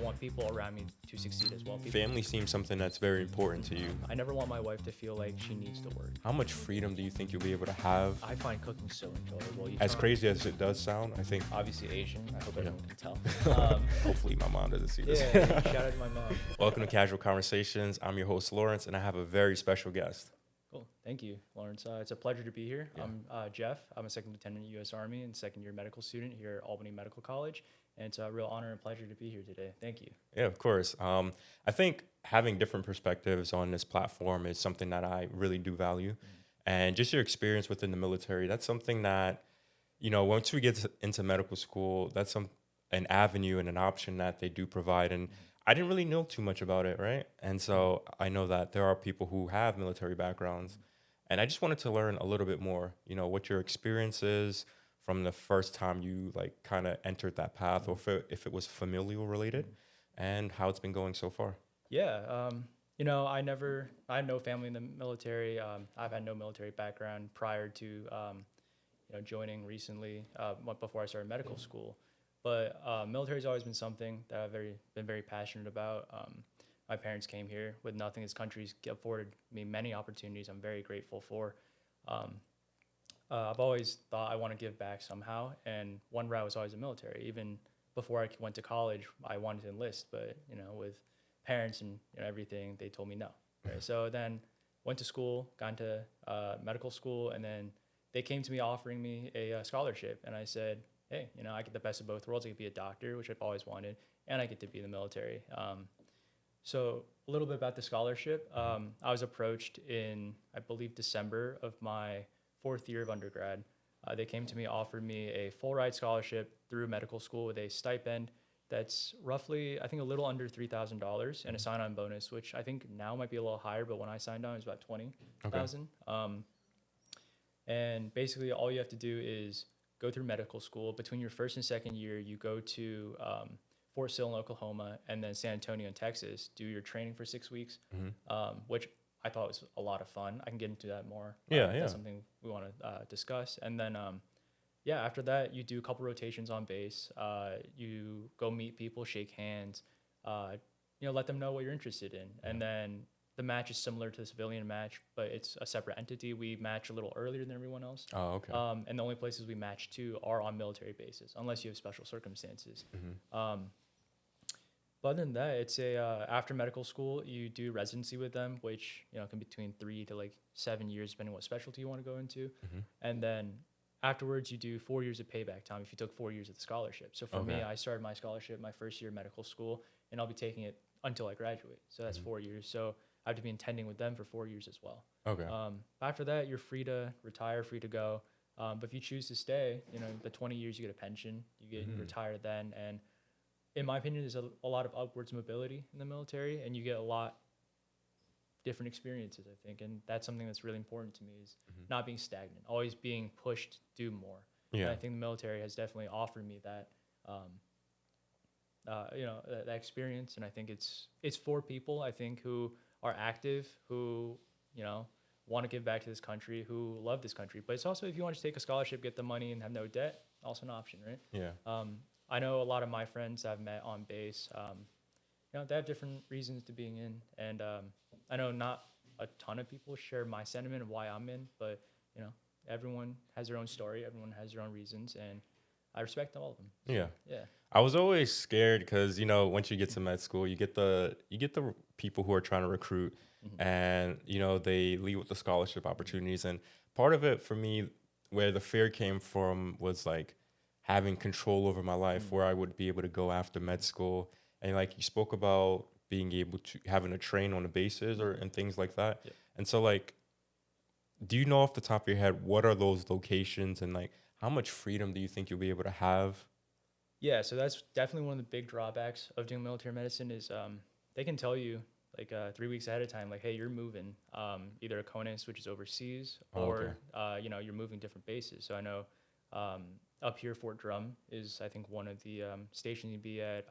want people around me to succeed as well. Family seems something that's very important to you. I never want my wife to feel like she needs to work. How much freedom do you think you'll be able to have? I find cooking so enjoyable. As crazy as it does sound, I think. Obviously Asian. I hope everyone can tell. Hopefully my mom doesn't see this. Yeah, shout out to my mom. Welcome to Casual Conversations. I'm your host, Lawrence, and I have a very special guest. Cool. Thank you, Lawrence. It's a pleasure to be here. Yeah. I'm Jeff. I'm a second lieutenant in the U.S. Army and second-year medical student here at Albany Medical College. And it's a real honor and pleasure to be here today. Thank you. Yeah, of course. I think having different perspectives on this platform is something that I really do value. And just your experience within the military, that's something that, once we get into medical school, that's an avenue and an option that they do provide. And I didn't really know too much about it, right? And so I know that there are people who have military backgrounds. And I just wanted to learn a little bit more, what your experience is from the first time you kind of entered that path, or if it was familial related, and how it's been going so far. Yeah, I had no family in the military. I've had no military background prior to, joining recently, before I started medical school. But military's always been something that I've been very passionate about. My parents came here with nothing. This country's afforded me many opportunities I'm very grateful for. I've always thought I want to give back somehow, and one route was always the military. Even before I went to college, I wanted to enlist, but with parents and everything, they told me no. Right? So then went to school, got into medical school, and then they came to me offering me a scholarship, and I said, hey, I get the best of both worlds. I could be a doctor, which I've always wanted, and I get to be in the military. So a little bit about the scholarship. I was approached in, I believe, December of my 4th year of undergrad. They came to me, offered me a full ride scholarship through medical school with a stipend that's roughly, I think, a little under $3,000 and a sign-on bonus, which I think now might be a little higher, but when I signed on, it was about $20,000. Okay. And basically, all you have to do is go through medical school. Between your first and second year, you go to Fort Sill in Oklahoma and then San Antonio in Texas, do your training for 6 weeks, which I thought was a lot of fun. I can get into that more. That's something we want to discuss. And then, after that, you do a couple rotations on base. You go meet people, shake hands, let them know what you're interested in. And then the match is similar to the civilian match, but it's a separate entity. We match a little earlier than everyone else. Oh, okay. And the only places we match to are on military bases, unless you have special circumstances. But other than that, it's after medical school, you do residency with them, which can be between 3 to 7 years, depending on what specialty you want to go into. And then afterwards, you do 4 years of payback time if you took 4 years of the scholarship. So for me, I started my scholarship my first year of medical school, and I'll be taking it until I graduate. So that's 4 years. So I have to be intending with them for 4 years as well. Okay. After that, you're free to retire, free to go. But if you choose to stay, the 20 years you get a pension, you get retired then. And in my opinion, there's a lot of upwards mobility in the military, and you get a lot different experiences, I think. And that's something that's really important to me, is not being stagnant, always being pushed to do more. Yeah. And I think the military has definitely offered me that, that experience. And I think it's for people, I think, who are active, who, want to give back to this country, who love this country. But it's also, if you want to take a scholarship, get the money, and have no debt, also an option, right? Yeah. I know a lot of my friends I've met on base, they have different reasons to being in. And I know not a ton of people share my sentiment of why I'm in, but, everyone has their own story. Everyone has their own reasons, and I respect all of them. So, Yeah. Yeah. I was always scared because, once you get to med school, you get the people who are trying to recruit, and, they lead with the scholarship opportunities. And part of it for me, where the fear came from, was having control over my life, where I would be able to go after med school. And you spoke about being able to having to train on the bases and things like that. Yeah. And so do you know off the top of your head, what are those locations, and how much freedom do you think you'll be able to have? Yeah, so that's definitely one of the big drawbacks of doing military medicine is they can tell you 3 weeks ahead of time, hey, you're moving either a CONUS, which is overseas, or you're moving different bases. So I know up here, Fort Drum is, I think, one of the stations you'd be at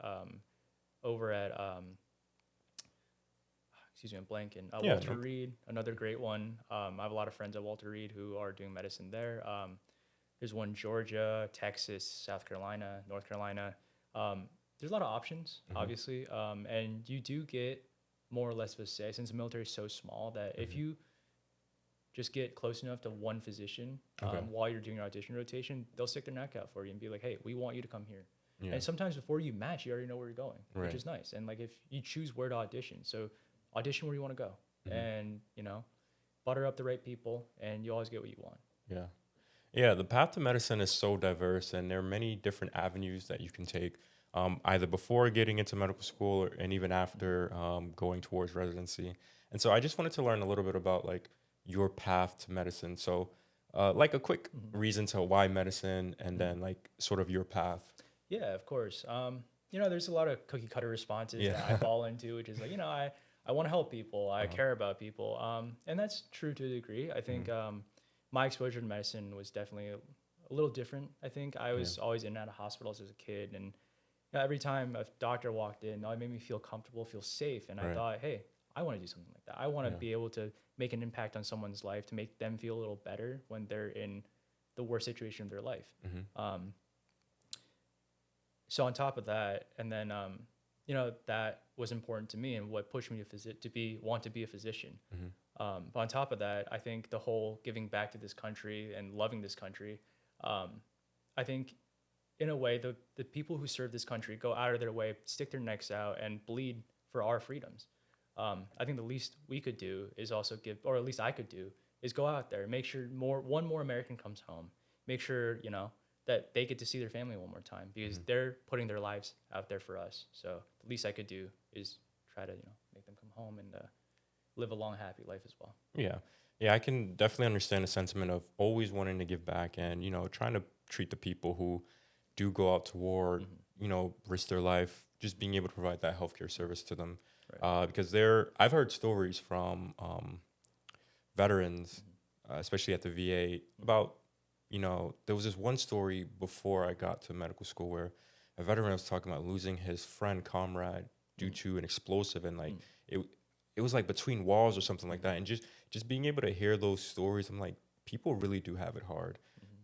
over at excuse me, I'm blanking. Walter Reed, another great one. I have a lot of friends at Walter Reed who are doing medicine there. There's one Georgia, Texas, South Carolina, North Carolina. there's a lot of options, obviously, and you do get more or less of a say since the military is so small that if you just get close enough to one physician Okay. while you're doing your audition rotation, they'll stick their neck out for you and be like, hey, we want you to come here. Yeah. And sometimes before you match, you already know where you're going, Right. which is nice. And like if you choose where to audition, so audition where you want to go, and butter up the right people, and you always get what you want. Yeah. Yeah, the path to medicine is so diverse, and there are many different avenues that you can take, either before getting into medical school and even after going towards residency. And so I just wanted to learn a little bit about like your path to medicine. So, like a quick reason to why medicine, and then like sort of your path. Yeah, of course. There's a lot of cookie cutter responses Yeah. that I fall into, which is like, I want to help people. I care about people. And that's true to a degree. I think my exposure to medicine was definitely a little different. I think I was always in and out of hospitals as a kid. And every time a doctor walked in, it made me feel comfortable, feel safe. And I Right. thought, hey, I want to do something like that. I want to Yeah. be able to make an impact on someone's life, to make them feel a little better when they're in the worst situation of their life. So on top of that, and then that was important to me and what pushed me to want to be a physician. But on top of that, I think the whole giving back to this country and loving this country, I think in a way the people who serve this country go out of their way, stick their necks out, and bleed for our freedoms. I think the least we could do is also give, or at least I could do, is go out there, make sure one more American comes home, make sure that they get to see their family one more time, because they're putting their lives out there for us. So the least I could do is try to make them come home and live a long, happy life as well. Yeah. Yeah, I can definitely understand the sentiment of always wanting to give back and, trying to treat the people who do go out to war, risk their life, just being able to provide that healthcare service to them. Right. Because I've heard stories from veterans, especially at the VA, about, there was this one story before I got to medical school where a veteran was talking about losing his friend, comrade, due to an explosive, and like it was like between walls or something like that. And just being able to hear those stories, I'm like, people really do have it hard.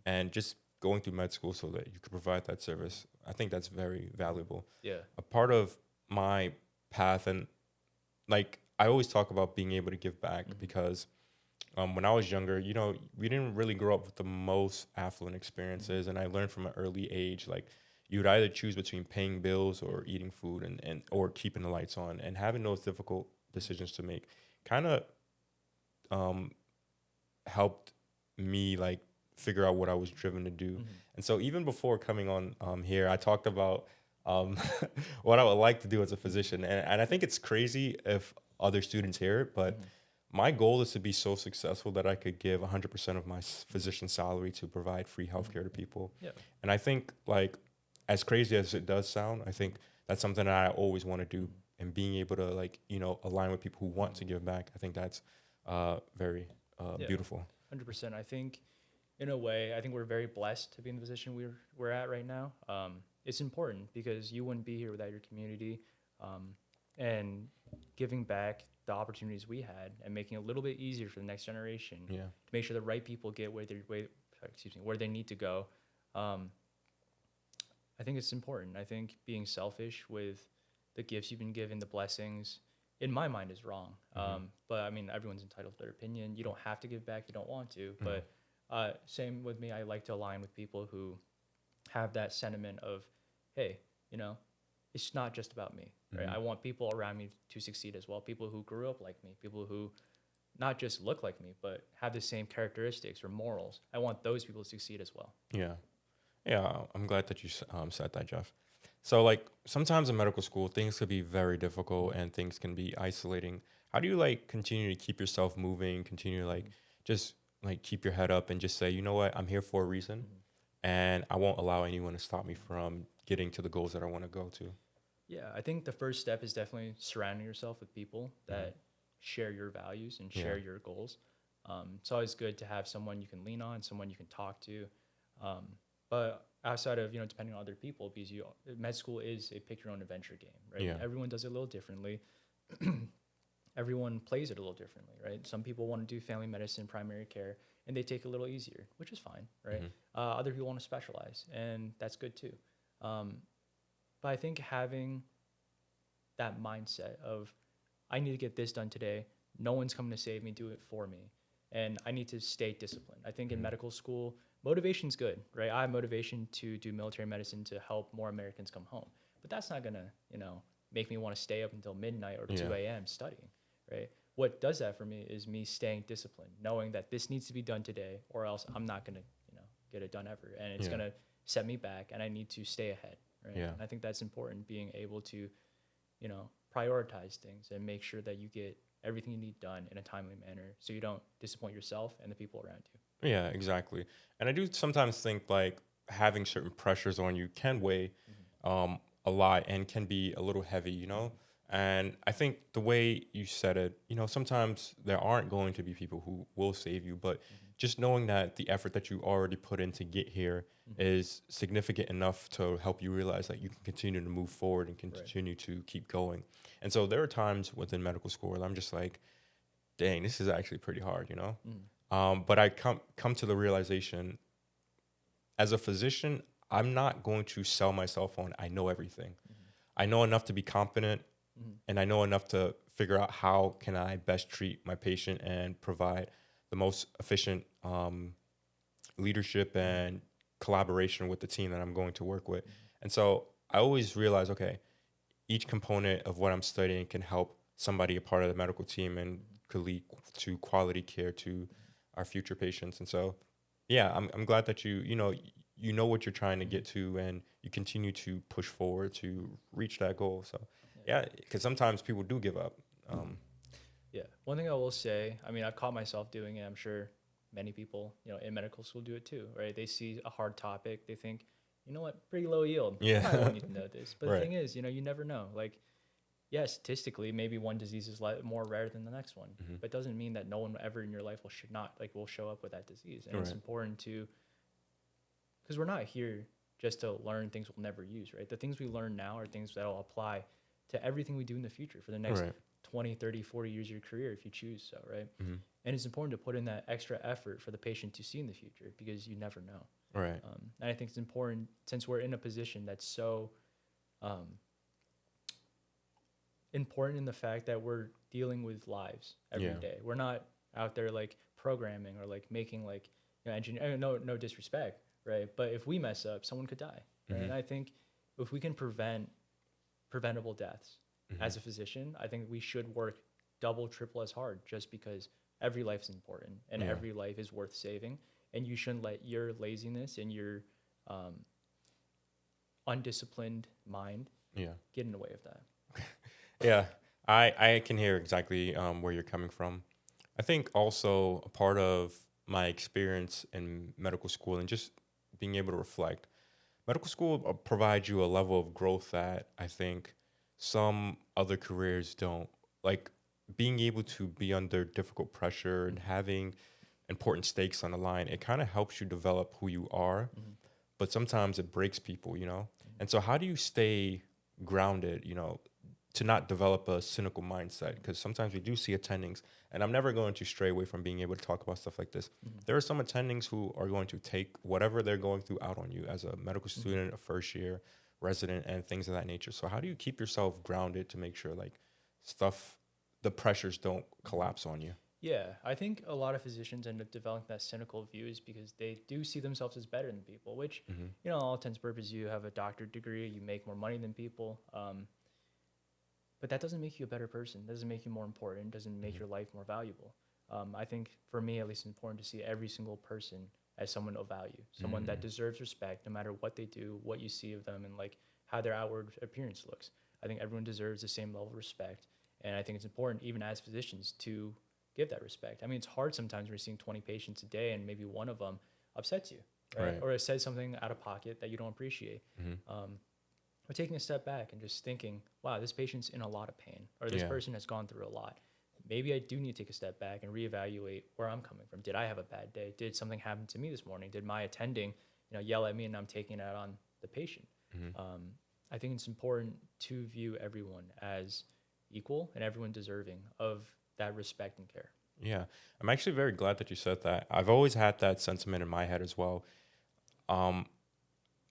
And just going through med school so that you could provide that service, I think that's very valuable. Yeah. A part of my path, and like I always talk about being able to give back, because when I was younger, we didn't really grow up with the most affluent experiences. And I learned from an early age, like you'd either choose between paying bills or eating food, and or keeping the lights on, and having those difficult decisions to make kind of helped me like figure out what I was driven to do. And so even before coming on here, I talked about what I would like to do as a physician. And I think it's crazy if other students hear it, but my goal is to be so successful that I could give 100% of my physician salary to provide free healthcare to people. Yeah. And I think, like, as crazy as it does sound, I think that's something that I always want to do. And being able to, like, align with people who want to give back, I think that's very beautiful. 100%. I think, in a way, I think we're very blessed to be in the position we're at right now. It's important because you wouldn't be here without your community, and giving back the opportunities we had and making it a little bit easier for the next generation. Yeah. To make sure the right people get where they need to go. I think it's important. I think being selfish with the gifts you've been given, the blessings, in my mind, is wrong. But I mean, everyone's entitled to their opinion. You don't have to give back if you don't want to. But same with me. I like to align with people who have that sentiment of, hey, it's not just about me, right? I want people around me to succeed as well. People who grew up like me, people who not just look like me, but have the same characteristics or morals. I want those people to succeed as well. Yeah. Yeah. I'm glad that you said that, Jeff. So, like, sometimes in medical school, things could be very difficult and things can be isolating. How do you, like, continue to keep yourself moving, continue to, like, just, like, keep your head up and just say, you know what, I'm here for a reason, and I won't allow anyone to stop me from getting to the goals that I want to go to? Yeah, I think the first step is definitely surrounding yourself with people that share your values and share your goals. It's always good to have someone you can lean on, someone you can talk to. But outside of, depending on other people, because med school is a pick your own adventure game, right? Yeah. Everyone does it a little differently. Everyone plays it a little differently, right? Some people want to do family medicine, primary care, and they take it a little easier, which is fine, right? Other people want to specialize, and that's good too. But I think having that mindset of I need to get this done today. No one's coming to save me, do it for me. And I need to stay disciplined. I think in medical school, motivation's good, right? I have motivation to do military medicine to help more Americans come home. But that's not gonna, make me want to stay up until midnight or 2 a.m. studying, right? What does that for me is me staying disciplined, knowing that this needs to be done today, or else I'm not gonna, get it done ever. And it's gonna set me back and I need to stay ahead. Right. Yeah. And I think that's important, being able to, prioritize things and make sure that you get everything you need done in a timely manner so you don't disappoint yourself and the people around you. Yeah, exactly. And I do sometimes think like having certain pressures on you can weigh a lot and can be a little heavy, And I think the way you said it, sometimes there aren't going to be people who will save you, but just knowing that the effort that you already put in to get here is significant enough to help you realize that you can continue to move forward and continue to keep going. And so there are times within medical school where I'm just like, dang, this is actually pretty hard. But I come to the realization, as a physician, I'm not going to sell myself on I know everything. I know enough to be confident, and I know enough to figure out how can I best treat my patient and provide the most efficient leadership and collaboration with the team that I'm going to work with. And so I always realize, okay, each component of what I'm studying can help somebody a part of the medical team and could lead to quality care to our future patients. And so, yeah, I'm glad that you know what you're trying to get to, and you continue to push forward to reach that goal. So, yeah, because sometimes people do give up. Yeah. One thing I will say, I mean, I've caught myself doing it. I'm sure many people, in medical school do it too, right? They see a hard topic. They think, you know what, pretty low yield. Yeah. I don't need to know this. But Right. the thing is, you never know. Like, yeah, statistically, maybe one disease is more rare than the next one, but it doesn't mean that no one ever in your life will show up with that disease. And it's important because we're not here just to learn things we'll never use, right? The things we learn now are things that will apply to everything we do in the future for the next 20, 30, 40 years of your career if you choose so, right? And it's important to put in that extra effort for the patient to see in the future because you never know. Right. And I think it's important, since we're in a position that's so important in the fact that we're dealing with lives every day. We're not out there like programming or like making like engineer. No disrespect, right? But if we mess up, someone could die, right? And I think if we can prevent preventable deaths as a physician, I think we should work double, triple as hard, just because every life is important and every life is worth saving. And you shouldn't let your laziness and your undisciplined mind get in the way of that. Yeah, I can hear exactly where you're coming from. I think also a part of my experience in medical school and just being able to reflect, medical school provides you a level of growth that I think some other careers don't. Like being able to be under difficult pressure and having important stakes on the line, it kind of helps you develop who you are, but sometimes it breaks people. And so how do you stay grounded, to not develop a cynical mindset? Because sometimes we do see attendings, and I'm never going to stray away from being able to talk about stuff like this. There are some attendings who are going to take whatever they're going through out on you as a medical student, a first year resident, and things of that nature. So how do you keep yourself grounded to make sure like the pressures don't collapse on you? Yeah, I think a lot of physicians end up developing that cynical view is because they do see themselves as better than people, which, all intents and purposes, you have a doctorate degree, you make more money than people. But that doesn't make you a better person. Doesn't make you more important. Doesn't make your life more valuable. I think for me, at least, it's important to see every single person as someone of value, someone that deserves respect, no matter what they do, what you see of them, and like how their outward appearance looks. I think everyone deserves the same level of respect, and I think it's important, even as physicians, to give that respect. I mean, it's hard sometimes when you're seeing 20 patients a day, and maybe one of them upsets you, right? Or it says something out of pocket that you don't appreciate. Or taking a step back and just thinking, wow, this patient's in a lot of pain, or this person has gone through a lot. Maybe I do need to take a step back and reevaluate where I'm coming from. Did I have a bad day? Did something happen to me this morning? Did my attending, yell at me and I'm taking it out on the patient? I think it's important to view everyone as equal and everyone deserving of that respect and care. Yeah, I'm actually very glad that you said that. I've always had that sentiment in my head as well.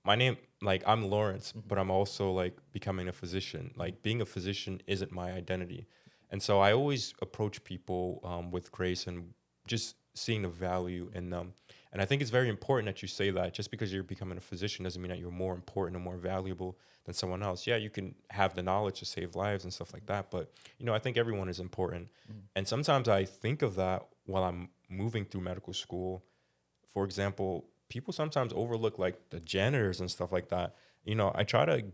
my name, like I'm Lawrence, Mhm. but I'm also like becoming a physician. Like being a physician isn't my identity. And so I always approach people with grace and just seeing the value in them. And I think it's very important that you say that. Just because you're becoming a physician doesn't mean that you're more important or more valuable than someone else. Yeah, you can have the knowledge to save lives and stuff like that. But, I think everyone is important. Mhm. And sometimes I think of that while I'm moving through medical school. For example, people sometimes overlook like the janitors and stuff like that. I try to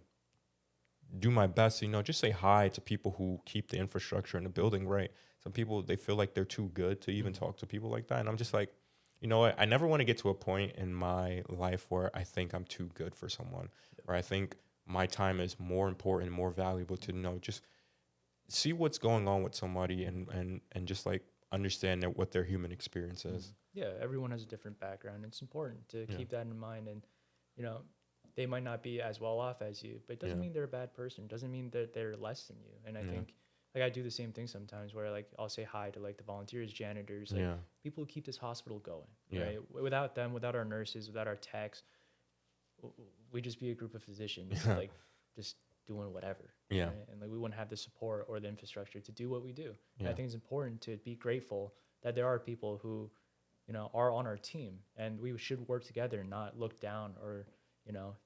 do my best to, just say hi to people who keep the infrastructure in the building right. Some people, they feel like they're too good to even Mhm. talk to people like that. And I'm just like, you know what? I never want to get to a point in my life where I think I'm too good for someone, Yep. or I think my time is more important, more valuable to just see what's going on with somebody and just like understand that what their human experience is. Yeah, everyone has a different background. It's important to Yeah. keep that in mind. And, you know, they might not be as well off as you, but it doesn't Yeah. mean they're a bad person. It doesn't mean that they're less than you. And I Yeah. think, like, I do the same thing sometimes where, like, I'll say hi to, like, the volunteers, janitors, like, Yeah. people who keep this hospital going, Yeah. right? Without them, without our nurses, without our techs, we'd just be a group of physicians, Yeah. like, just doing whatever. Yeah. Right? And, like, we wouldn't have the support or the infrastructure to do what we do. And I Yeah. think it's important to be grateful that there are people who, are on our team, and we should work together, not look down or,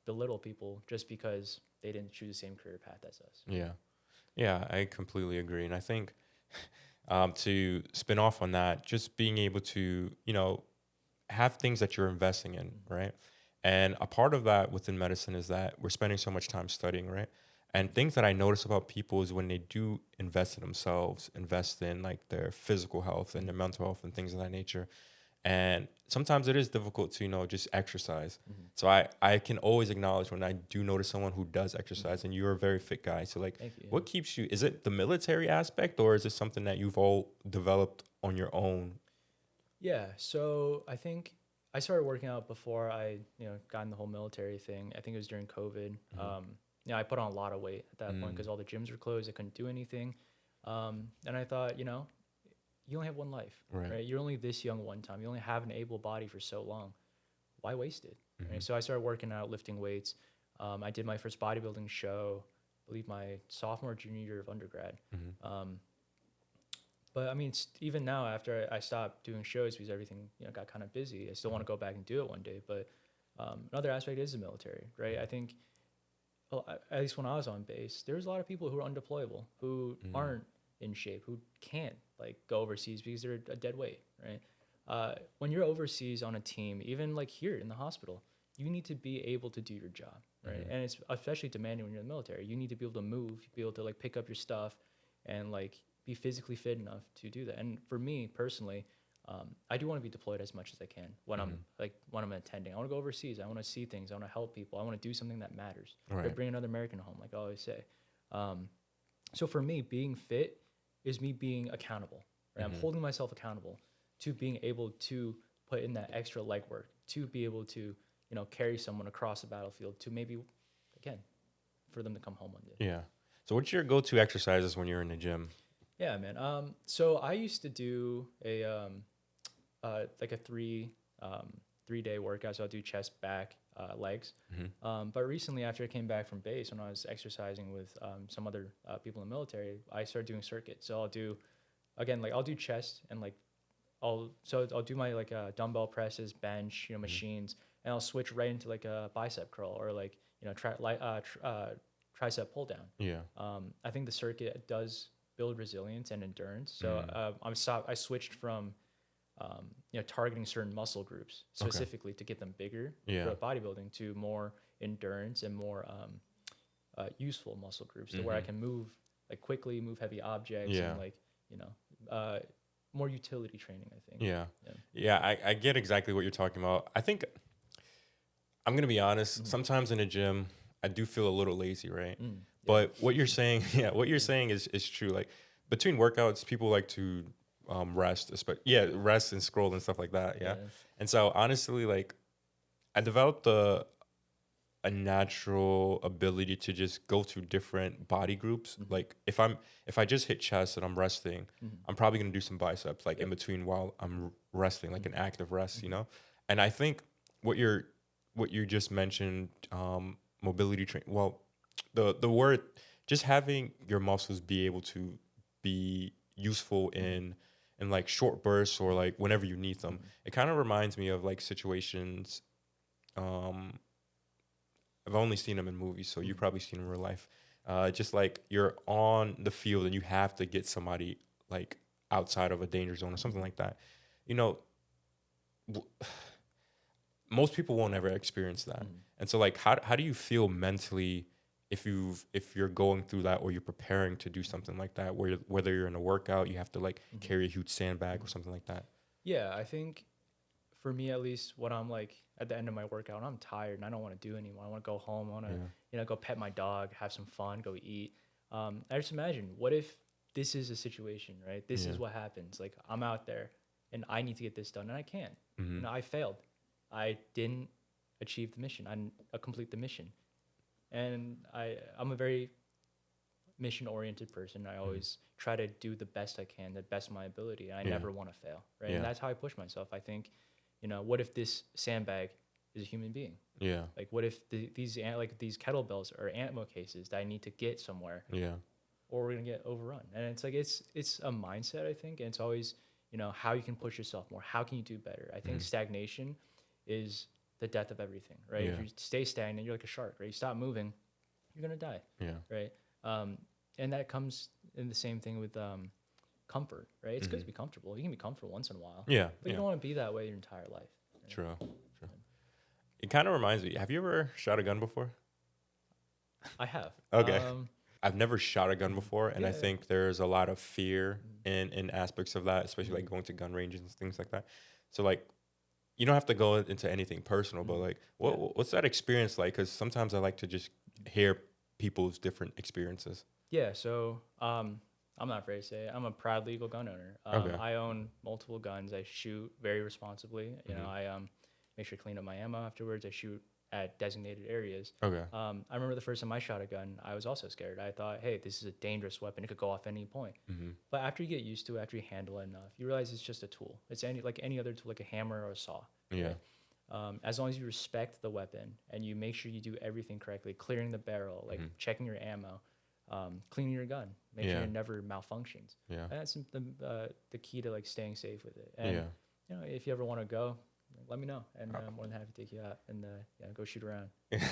belittle people just because they didn't choose the same career path as us. Yeah. Yeah, I completely agree. And I think to spin off on that, just being able to, have things that you're investing in, Mhm. right? And a part of that within medicine is that we're spending so much time studying, right? And things that I notice about people is when they do invest in themselves, invest in like their physical health and their mental health and things of that nature. And sometimes it is difficult to, just exercise. Mhm. So I can always acknowledge when I do notice someone who does Mhm. exercise, and you're a very fit guy. So like, Thank you. Yeah. what keeps you? Is it the military aspect, or is it something that you've all developed on your own? Yeah. So I think I started working out before I, got in the whole military thing. I think it was during COVID. Mm-hmm. I put on a lot of weight at that point Mm, because all the gyms were closed. I couldn't do anything. And I thought, you only have one life, right. right? You're only this young one time. You only have an able body for so long. Why waste it? Mm-hmm. Right? So I started working out, lifting weights. I did my first bodybuilding show, I believe my sophomore, junior year of undergrad. Mm-hmm. But I mean, even now, after I stopped doing shows because everything got kind of busy, I still want to go back and do it one day. But another aspect is the military, right? I think, well, at least when I was on base, there's a lot of people who are undeployable, who Mm-hmm. aren't in shape, who can't like go overseas because they're a dead weight, right? When you're overseas on a team, even like here in the hospital, you need to be able to do your job, right? Mm-hmm. And it's especially demanding when you're in the military. You need to be able to move, be able to like pick up your stuff, and like be physically fit enough to do that. And for me personally, I do want to be deployed as much as I can Mm-hmm. when I'm attending. I want to go overseas. I want to see things. I want to help people. I want to do something that matters. Right? Right. Bring another American home, like I always say. Um, so for me, being fit is me being accountable. Right? I'm Mm-hmm. holding myself accountable to being able to put in that extra legwork, to be able to carry someone across the battlefield, to maybe again for them to come home one day. Yeah. So what's your go-to exercises when you're in the gym? Yeah, man. So I used to do a like a 3 day workout. So I'll do chest, back, legs. Mm-hmm. But recently, after I came back from base, when I was exercising with some other people in the military, I started doing circuits. So I'll do again, like I'll do chest and like I'll do my like dumbbell presses, bench, Mm-hmm. machines, and I'll switch right into like a bicep curl or like tricep pull down. Yeah. I think the circuit does build resilience and endurance. So Mm. I switched from targeting certain muscle groups Okay. specifically to get them bigger Yeah. for bodybuilding to more endurance and more useful muscle groups to where I Mm-hmm. can move like quickly, move heavy objects, Yeah. and like more utility training. I think. Yeah. Yeah. Yeah. I get exactly what you're talking about. I think I'm gonna be honest. Mhm. Sometimes in the gym, I do feel a little lazy, right? Mm. Yeah. But what you're saying, yeah, what you're saying is true. Like between workouts, people like to rest, rest and scroll and stuff like that. Yeah. Yeah. And so honestly, like I developed a natural ability to just go to different body groups. Mhm. Like if I just hit chest and I'm resting, Mhm. I'm probably gonna do some biceps like in Yep. between while I'm resting, like an Mhm. active rest, Mhm. And I think what you're what you just mentioned, mobility train. Well, the word, just having your muscles be able to be useful in like short bursts or like whenever you need them. It kind of reminds me of like situations. Um, I've only seen them in movies, so you've probably seen them in real life. Just like you're on the field and you have to get somebody like outside of a danger zone or something like that. You know, w- most people won't ever experience that. And so like how do you feel mentally if you're going through that or you're preparing to do something like that where whether you're in a workout, you have to like carry a huge sandbag or something like that. Yeah, I think for me at least, when I'm like at the end of my workout, I'm tired and I don't want to do anymore. I want to go home. I want to, Yeah. go pet my dog, have some fun, go eat. I just imagine, what if this is a situation, right? This Yeah. is what happens. Like, I'm out there and I need to get this done and I can't. Mhm. I failed. I didn't achieve the mission. I didn't complete the mission. And I'm a very mission oriented person. I always try to do the best I can, the best of my ability. And I Yeah. never want to fail, right? Yeah. And that's how I push myself. I think, what if this sandbag is a human being? Yeah. Like, what if these kettlebells are ammo cases that I need to get somewhere, Yeah. or we're gonna get overrun? And it's like it's a mindset, I think, and it's always how you can push yourself more. How can you do better? I think stagnation is the death of everything, right? If Yeah. you stay stagnant, you're like a shark, right? You stop moving, you're gonna die, Yeah. right? And that comes in the same thing with comfort, right? It's good to be comfortable. You can be comfortable once in a while, Yeah. but you Yeah. don't want to be that way your entire life. Right? True. True. It kind of reminds me. Have you ever shot a gun before? I have. Okay. I've never shot a gun before, and I Yeah. think there's a lot of fear in aspects of that, especially like going to gun ranges and things like that. So like, you don't have to go into anything personal, but like, what's that experience like? Because sometimes I like to just hear people's different experiences. Yeah, so I'm not afraid to say it. I'm a proud legal gun owner. Okay. I own multiple guns. I shoot very responsibly. I make sure to clean up my ammo afterwards. I shoot at designated areas. Okay. I remember the first time I shot a gun, I was also scared. I thought, hey, this is a dangerous weapon. It could go off any point. But after you get used to it, after you handle it enough, you realize it's just a tool. It's like any other tool, like a hammer or a saw. Yeah. As long as you respect the weapon and you make sure you do everything correctly, clearing the barrel, like checking your ammo, cleaning your gun, make sure Yeah. it never malfunctions. Yeah. And that's the key to like staying safe with it. And Yeah. if you ever want to go, let me know, and I'm more than happy to take you out and go shoot around.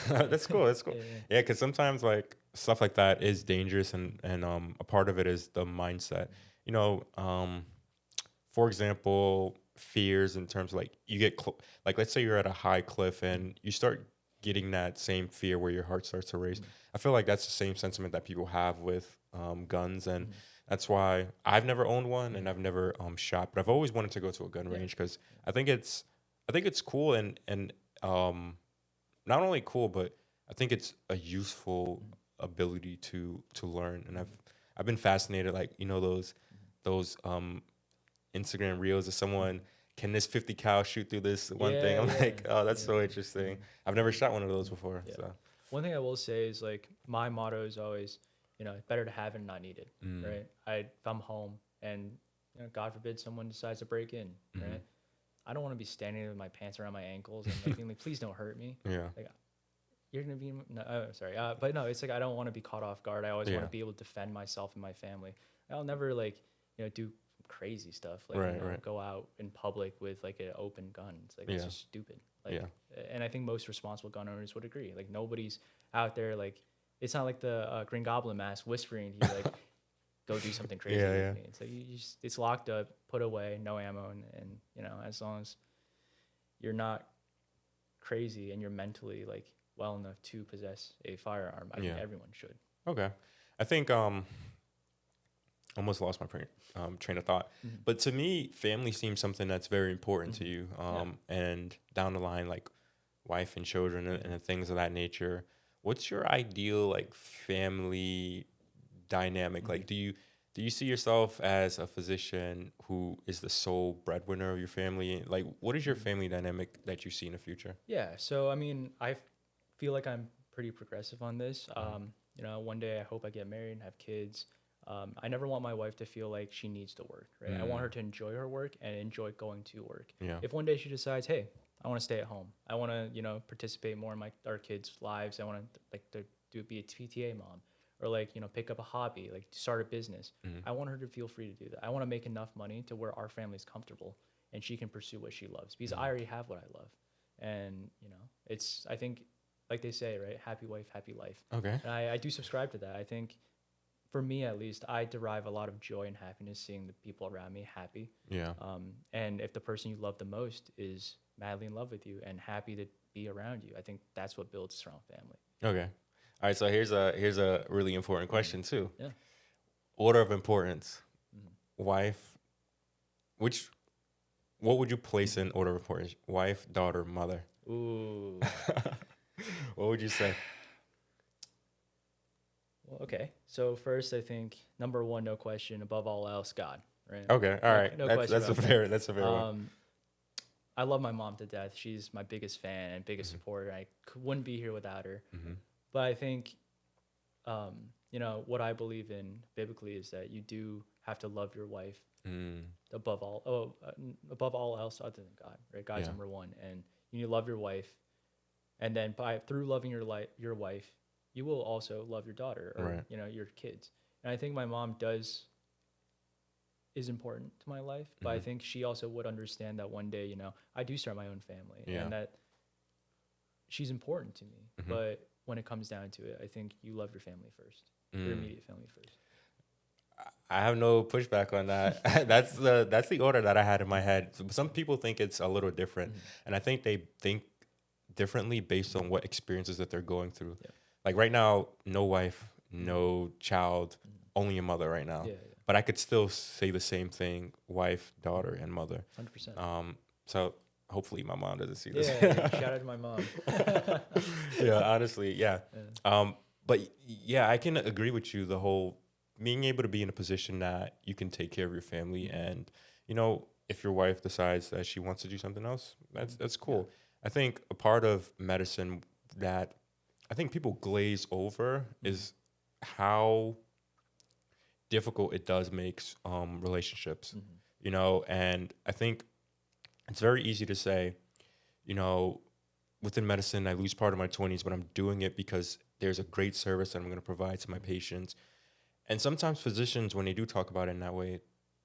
That's cool. That's cool. Yeah, Yeah, because sometimes like stuff like that is dangerous, and a part of it is the mindset. You know, for example, fears in terms of like you get like let's say you're at a high cliff and you start getting that same fear where your heart starts to race. I feel like that's the same sentiment that people have with guns, and that's why I've never owned one and I've never shot, but I've always wanted to go to a gun range because I think it's cool and not only cool, but I think it's a useful ability to learn. And I've been fascinated, like those Instagram reels of someone, can this 50 cal shoot through this one thing? I'm like, oh, that's so interesting. I've never shot one of those before. Yeah. So One thing I will say is like my motto is always, it's better to have it and not need it, right? If I'm home and God forbid someone decides to break in, right? I don't want to be standing with my pants around my ankles and like being like, please don't hurt me. yeah, Like, you're gonna be sorry, but no, it's like I don't want to be caught off guard. I always want Yeah. to be able to defend myself and my family. I'll never like do crazy stuff like Right. go out in public with like an open gun. It's like it's Yeah. just stupid. Like, Yeah. and I think most responsible gun owners would agree. Like nobody's out there like it's not like the Green Goblin mask whispering to you like go do something crazy with me. It's like it's locked up, put away, no ammo, and as long as you're not crazy and you're mentally like well enough to possess a firearm, I think everyone should. Okay. I think almost lost my train of thought. But to me, family seems something that's very important to you. And down the line, like wife and children and things of that nature. What's your ideal like family dynamic? Like, do you see yourself as a physician who is the sole breadwinner of your family? Like, what is your family dynamic that you see in the future? Yeah. So, I mean, I feel like I'm pretty progressive on this. One day I hope I get married and have kids. I never want my wife to feel like she needs to work, right? I want her to enjoy her work and enjoy going to work. Yeah. If one day she decides, hey, I want to stay at home. I want to, participate more in our kids' lives. I want to be a PTA mom, or like, pick up a hobby, like start a business. Mhm. I want her to feel free to do that. I want to make enough money to where our family's comfortable and she can pursue what she loves, because I Mhm. already have what I love. And, I think, like they say, right? Happy wife, happy life. Okay. And I do subscribe to that. I think, for me at least, I derive a lot of joy and happiness seeing the people around me happy. Yeah. And if the person you love the most is madly in love with you and happy to be around you, I think that's what builds a strong family. Okay. All right. So here's a really important Mhm. question too. Yeah. Order of importance. Mhm. Wife. Which What would you place in order of importance? Wife, daughter, mother. Ooh. What would you say? Well, okay. So first, I think number one, no question, above all else, God. Right. Okay. All No, right. no That's question that's a about that. fair one. I love my mom to death. She's my biggest fan and biggest Mhm. supporter. I wouldn't be here without her. Mhm. But I think, what I believe in biblically is that you do have to love your wife Mm. above all else other than God, right? God's Yeah. number one, and you need to love your wife, and then through loving your wife, you will also love your daughter, or Right. your kids. And I think my mom is important to my life, but I Mhm. think she also would understand that one day, I do start my own family, Yeah. and that she's important to me. Mhm. But when it comes down to it, I think you love your family first, your Mm. immediate family first. I have no pushback on that. That's the order that I had in my head. Some people think it's a little different, Mhm. and I think they think differently based on what experiences that they're going through. Yeah. Like right now, no wife, Mhm. no child, Mhm. only a mother right now. Yeah, But I could still say the same thing: wife, daughter, and mother. 100%. So hopefully my mom doesn't see this. Yeah, shout out to my mom. Yeah, honestly, yeah. Yeah. But yeah, I can agree with you. The whole being able to be in a position that you can take care of your family, Mhm. and if your wife decides that she wants to do something else, that's Yeah. cool. I think a part of medicine that I think people glaze over is how difficult it does make relationships. Mhm. And I think it's very easy to say, you know, within medicine, I lose part of my 20s, but I'm doing it because there's a great service that I'm going to provide to my Mhm. patients. And sometimes physicians, when they do talk about it in that way,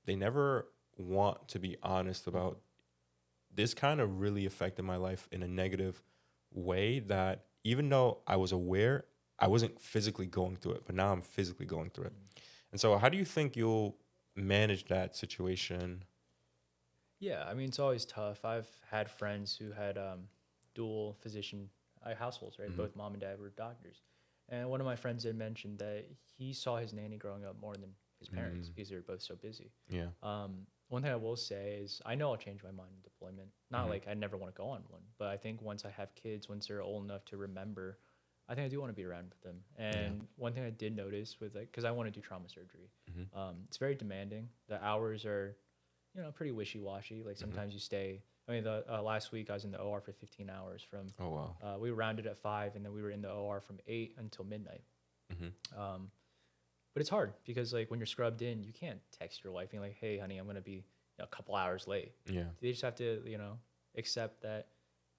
they never want to be honest about this kind of really affected my life in a negative way that even though I was aware, I wasn't physically going through it, but now I'm physically going through it. Mhm. And so, how do you think you'll manage that situation? Yeah, I mean, it's always tough. I've had friends who had dual physician households, right? Hmm. Both mom and dad were doctors. And one of my friends had mentioned that he saw his nanny growing up more than his parents Mm, because they were both so busy. yeah. One thing I will say is I know I'll change my mind in deployment. Not Hmm. like I never want to go on one, but I think once I have kids, once they're old enough to remember, I think I do want to be around with them. Yeah. And one thing I did notice with because I want to do trauma surgery, Hmm. it's very demanding. The hours are pretty wishy-washy. Like Hmm. sometimes you stay. I mean, the last week I was in the OR for 15 hours. Oh wow. We rounded at 5, and then we were in the OR from 8 until midnight. Hmm. Um, but it's hard because like when you're scrubbed in, you can't text your wife being like, "Hey, honey, I'm gonna be a couple hours late." Yeah. They just have to accept that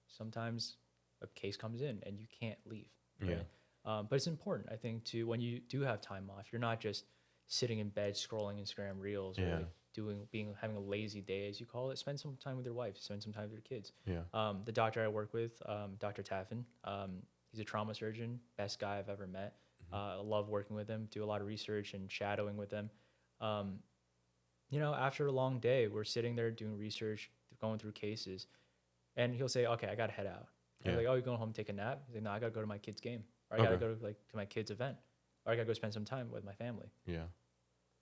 sometimes a case comes in and you can't leave. Yeah. Right? But it's important, I think, to when you do have time off, you're not just sitting in bed scrolling Instagram Reels or Yeah. like having a lazy day, as you call it. Spend some time with your wife. Spend some time with your kids. Yeah. The doctor I work with, Dr. Taffin, he's a trauma surgeon, best guy I've ever met. Hmm. I love working with him. Do a lot of research and shadowing with him. Um, After a long day, we're sitting there doing research, going through cases, and he'll say, "Okay, I gotta head out." And I'm Yeah. like, "Oh, you going home to take a nap?" He's like, "No, I gotta go to my kid's game, or I gotta Okay. go to my kid's event, or I gotta go spend some time with my family." Yeah.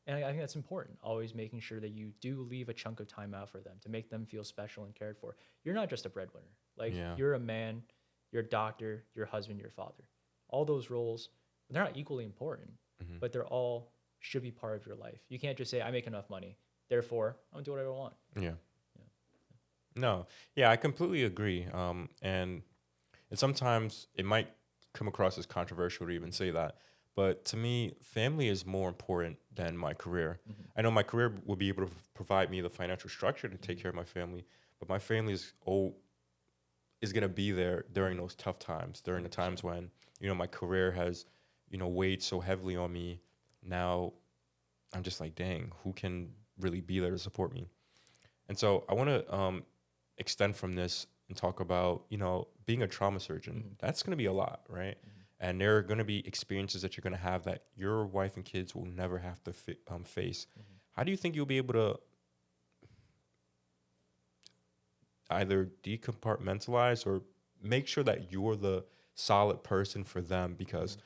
And I think that's important. Always making sure that you do leave a chunk of time out for them to make them feel special and cared for. You're not just a breadwinner. Like Yeah. you're a man, you're a doctor, you're a husband, you're a father. All those roles, they're not equally important, Hmm. but they're all should be part of your life. You can't just say, "I make enough money, therefore I'm gonna do whatever I want." Yeah. Yeah. No. Yeah, I completely agree. And sometimes it might come across as controversial to even say that, but to me, family is more important than my career. Mhm. I know my career will be able to provide me the financial structure to take Mhm. care of my family, but my family is is going to be there during those tough times, during the times 100%. when, my career has, weighed so heavily on me. Now I'm just like, dang, who can really be there to support me? And so I want to extend from this and talk about, being a trauma surgeon. Mhm. That's going to be a lot, right? Mhm. And there are going to be experiences that you're going to have that your wife and kids will never have to face. Mhm. How do you think you'll be able to either decompartmentalize or make sure that you're the solid person for them? Because Mhm.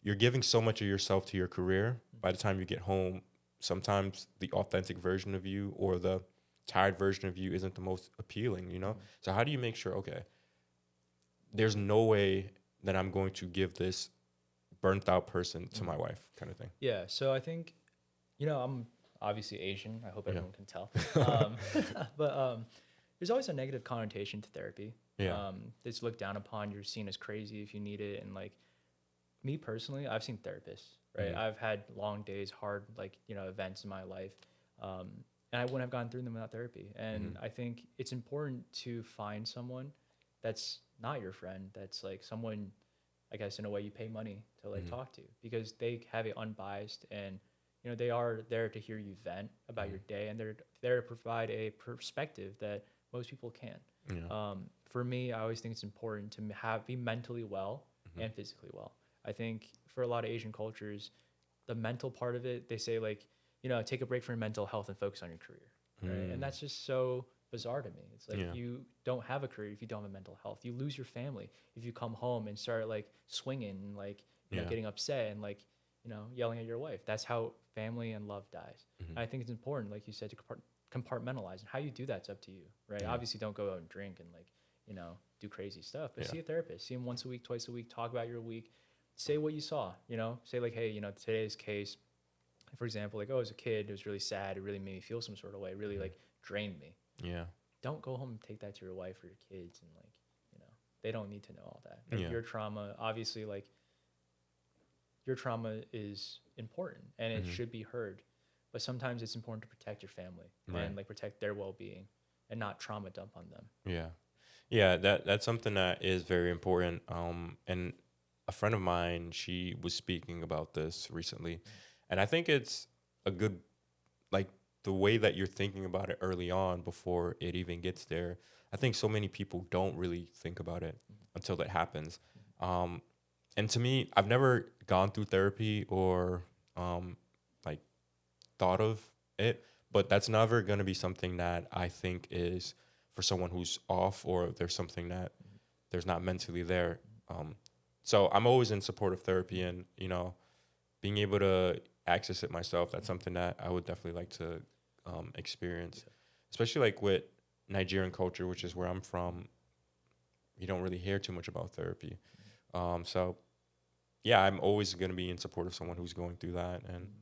you're giving so much of yourself to your career. By the time you get home, sometimes the authentic version of you or the tired version of you isn't the most appealing, Mhm. So how do you make sure, okay, there's no way that I'm going to give this burnt out person to my Mhm. wife, kind of thing? Yeah. So I think, I'm obviously Asian. I hope Yeah. everyone can tell. Um, but there's always a negative connotation to therapy. Yeah. It's looked down upon. You're seen as crazy if you need it. And like me personally, I've seen therapists, right? Mhm. I've had long days, hard, like, events in my life. Um, and I wouldn't have gone through them without therapy. And Mhm. I think it's important to find someone that's not your friend, that's like someone, I guess, in a way you pay money to like Mhm. talk to because they have it unbiased and, they are there to hear you vent about your Mhm. day and they're there to provide a perspective that most people can't. Yeah. For me, I always think it's important to be mentally well Mhm. and physically well. I think for a lot of Asian cultures, the mental part of it, they say like, take a break from your mental health and focus on your career, right? And Mm. that's just so bizarre to me. It's like Yeah. you don't have a career if you don't have a mental health. You lose your family if you come home and start like swinging and like, Yeah. getting upset and like, yelling at your wife. That's how family and love dies. Mhm. I think it's important, like you said, to compartmentalize. And how you do that's up to you, right? Yeah. Obviously, don't go out and drink and like, do crazy stuff, but Yeah. see a therapist. See him once a week, twice a week. Talk about your week. Say what you saw. Say like, hey, today's case, for example, like, oh, as a kid, it was really sad. It really made me feel some sort of way. It really Mhm. like drained me. Yeah. Don't go home and take that to your wife or your kids, and like, they don't need to know all that. Like Yeah. your trauma, obviously, like your trauma is important and it Mhm. should be heard, but sometimes it's important to protect your family Right. and like protect their well-being and not trauma dump on them. Yeah. Yeah, that's something that is very important. And a friend of mine, she was speaking about this recently, and I think it's a good, like, the way that you're thinking about it early on before it even gets there. I think so many people don't really think about it until it happens. Um, and to me, I've never gone through therapy or like thought of it, but that's never going to be something that I think is for someone who's off or there's something that there's not mentally there. Um, so I'm always in support of therapy and, being able to access it myself. That's something that I would definitely like to experience, especially like with Nigerian culture, which is where I'm from. You don't really hear too much about therapy. So yeah, I'm always going to be in support of someone who's going through that. And,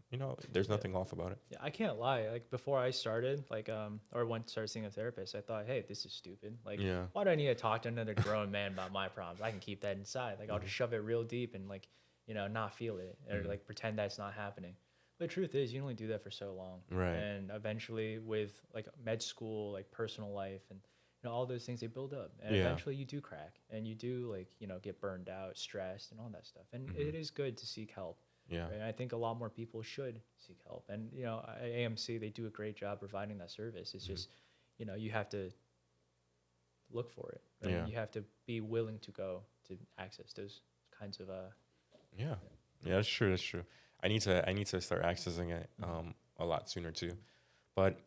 there's Yeah. nothing off about it. Yeah, I can't lie. Like before I started, like or went to start seeing a therapist, I thought, hey, this is stupid. Like, Yeah. why do I need to talk to another grown man about my problems? I can keep that inside. Like, I'll just shove it real deep and like, not feel it or Mhm. like pretend that's not happening. But the truth is, you only do that for so long, Right. and eventually, with like med school, like personal life, and all those things, they build up, and Yeah. eventually you do crack, and you do like get burned out, stressed, and all that stuff. And Mhm. it is good to seek help. Yeah. Right? And I think a lot more people should seek help. And AMC, they do a great job providing that service. It's Mhm. just you have to look for it, right? Yeah. And you have to be willing to go to access those kinds of Yeah. Yeah, that's true. That's true. I need to start accessing it a lot sooner too. But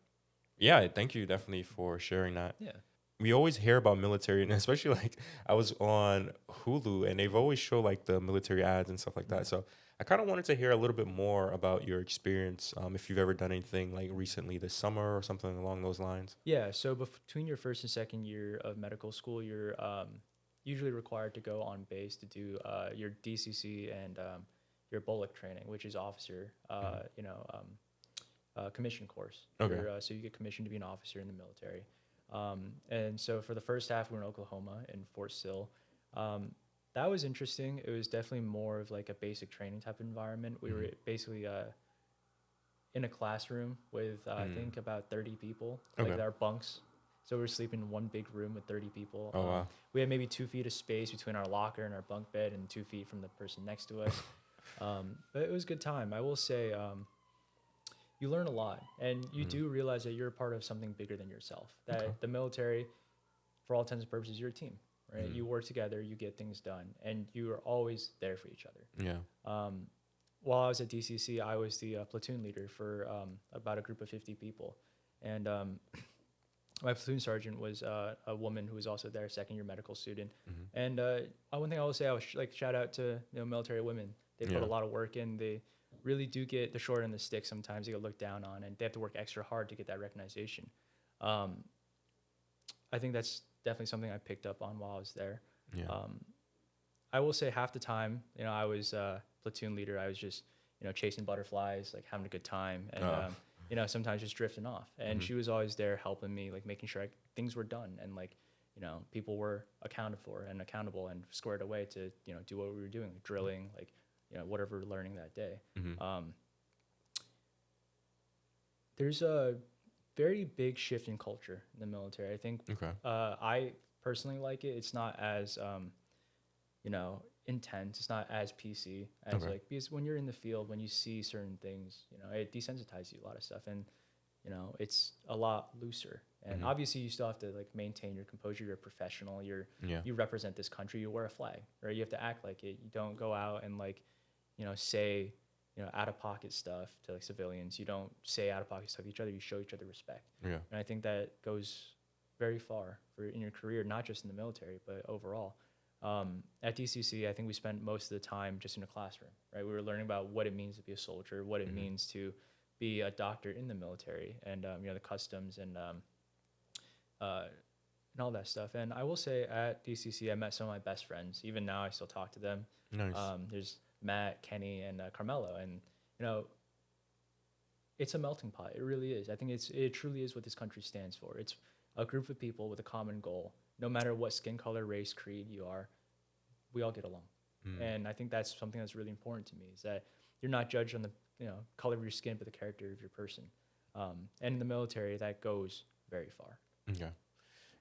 yeah, thank you definitely for sharing that. yeah. We always hear about military, and especially like I was on Hulu and they've always show like the military ads and stuff like that. So I kind of wanted to hear a little bit more about your experience, if you've ever done anything like recently this summer or something along those lines. Yeah, so between your first and second year of medical school, you're usually required to go on base to do your DCC and your BOLIC training, which is officer, Mhm. commission course. Okay. So you get commissioned to be an officer in the military. And so for the first half, we were in Oklahoma in Fort Sill. That was interesting. It was definitely more of like a basic training type of environment. We were Mhm. basically in a classroom with I Mm. think about 30 people, like Okay. our bunks. So we're sleeping in one big room with 30 people. Oh wow. We had maybe 2 feet of space between our locker and our bunk bed, and 2 feet from the person next to us. But it was a good time. I will say, you learn a lot, and you Mm, do realize that you're a part of something bigger than yourself. okay. That the military, for all intents and purposes, you're a team, right? Mm, You work together, you get things done, and you are always there for each other. yeah. Um, while I was at DCC, I was the platoon leader for about a group of 50 people, and my platoon sergeant was a woman who was also there, second year medical student. Hmm. And one thing I will say, I was like shout out to military women. They put a Yeah. lot of work in. They really do get the short end of the stick sometimes. They get looked down on, and they have to work extra hard to get that recognition. Um, I think that's definitely something I picked up on while I was there. Yeah. Um, I will say half the time, I was platoon leader. I was just, chasing butterflies, like having a good time, and Uh, sometimes just drifting off. And mhm. she was always there helping me, like making sure things were done, and like, people were accounted for and accountable and squared away to, do what we were doing, like drilling, like, whatever we were learning that day. Mhm. Um, there's a very big shift in culture in the military. I think Okay. I personally like it. It's not as intense. It's not as PC as Okay. like, because when you're in the field, when you see certain things, it desensitizes you a lot of stuff, and it's a lot looser. And Mhm. obviously, you still have to like maintain your composure. You're a professional. Yeah. You represent this country. You wear a flag, right? You have to act like it. You don't go out and like, say, out of pocket stuff to like civilians. You don't say out of pocket stuff to each other. You show each other respect. Yeah. And I think that goes very far for in your career, not just in the military, but overall. At DCC, I think we spent most of the time just in a classroom, right? We were learning about what it means to be a soldier, what it Mhm. means to be a doctor in the military, and the customs uh, and all that stuff. And I will say, at DCC, I met some of my best friends. Even now, I still talk to them. Nice. There's Matt, Kenny, and Carmelo, and you know, it's a melting pot. It really is. I think it truly is what this country stands for. It's a group of people with a common goal. No matter what skin color, race, creed you are, we all get along. Mm. And I think that's something that's really important to me, is that you're not judged on the color of your skin, but the character of your person. And in the military, that goes very far. Okay.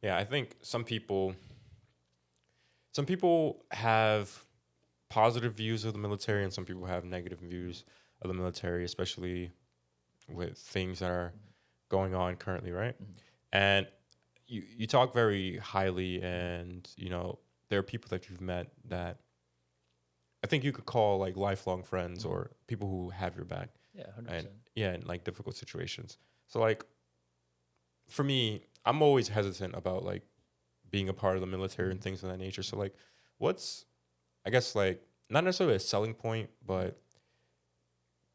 Yeah, I think some people have positive views of the military and some people have negative views of the military, especially with things that are Mhm. going on currently, right? Mhm. And you talk very highly, and there are people that you've met that I think you could call like lifelong friends Mhm. or people who have your back, Yeah, and 100%. yeah, in like difficult situations. So like for me, I'm always hesitant about like being a part of the military and Mhm. things of that nature. So like, what's I guess like not necessarily a selling point, but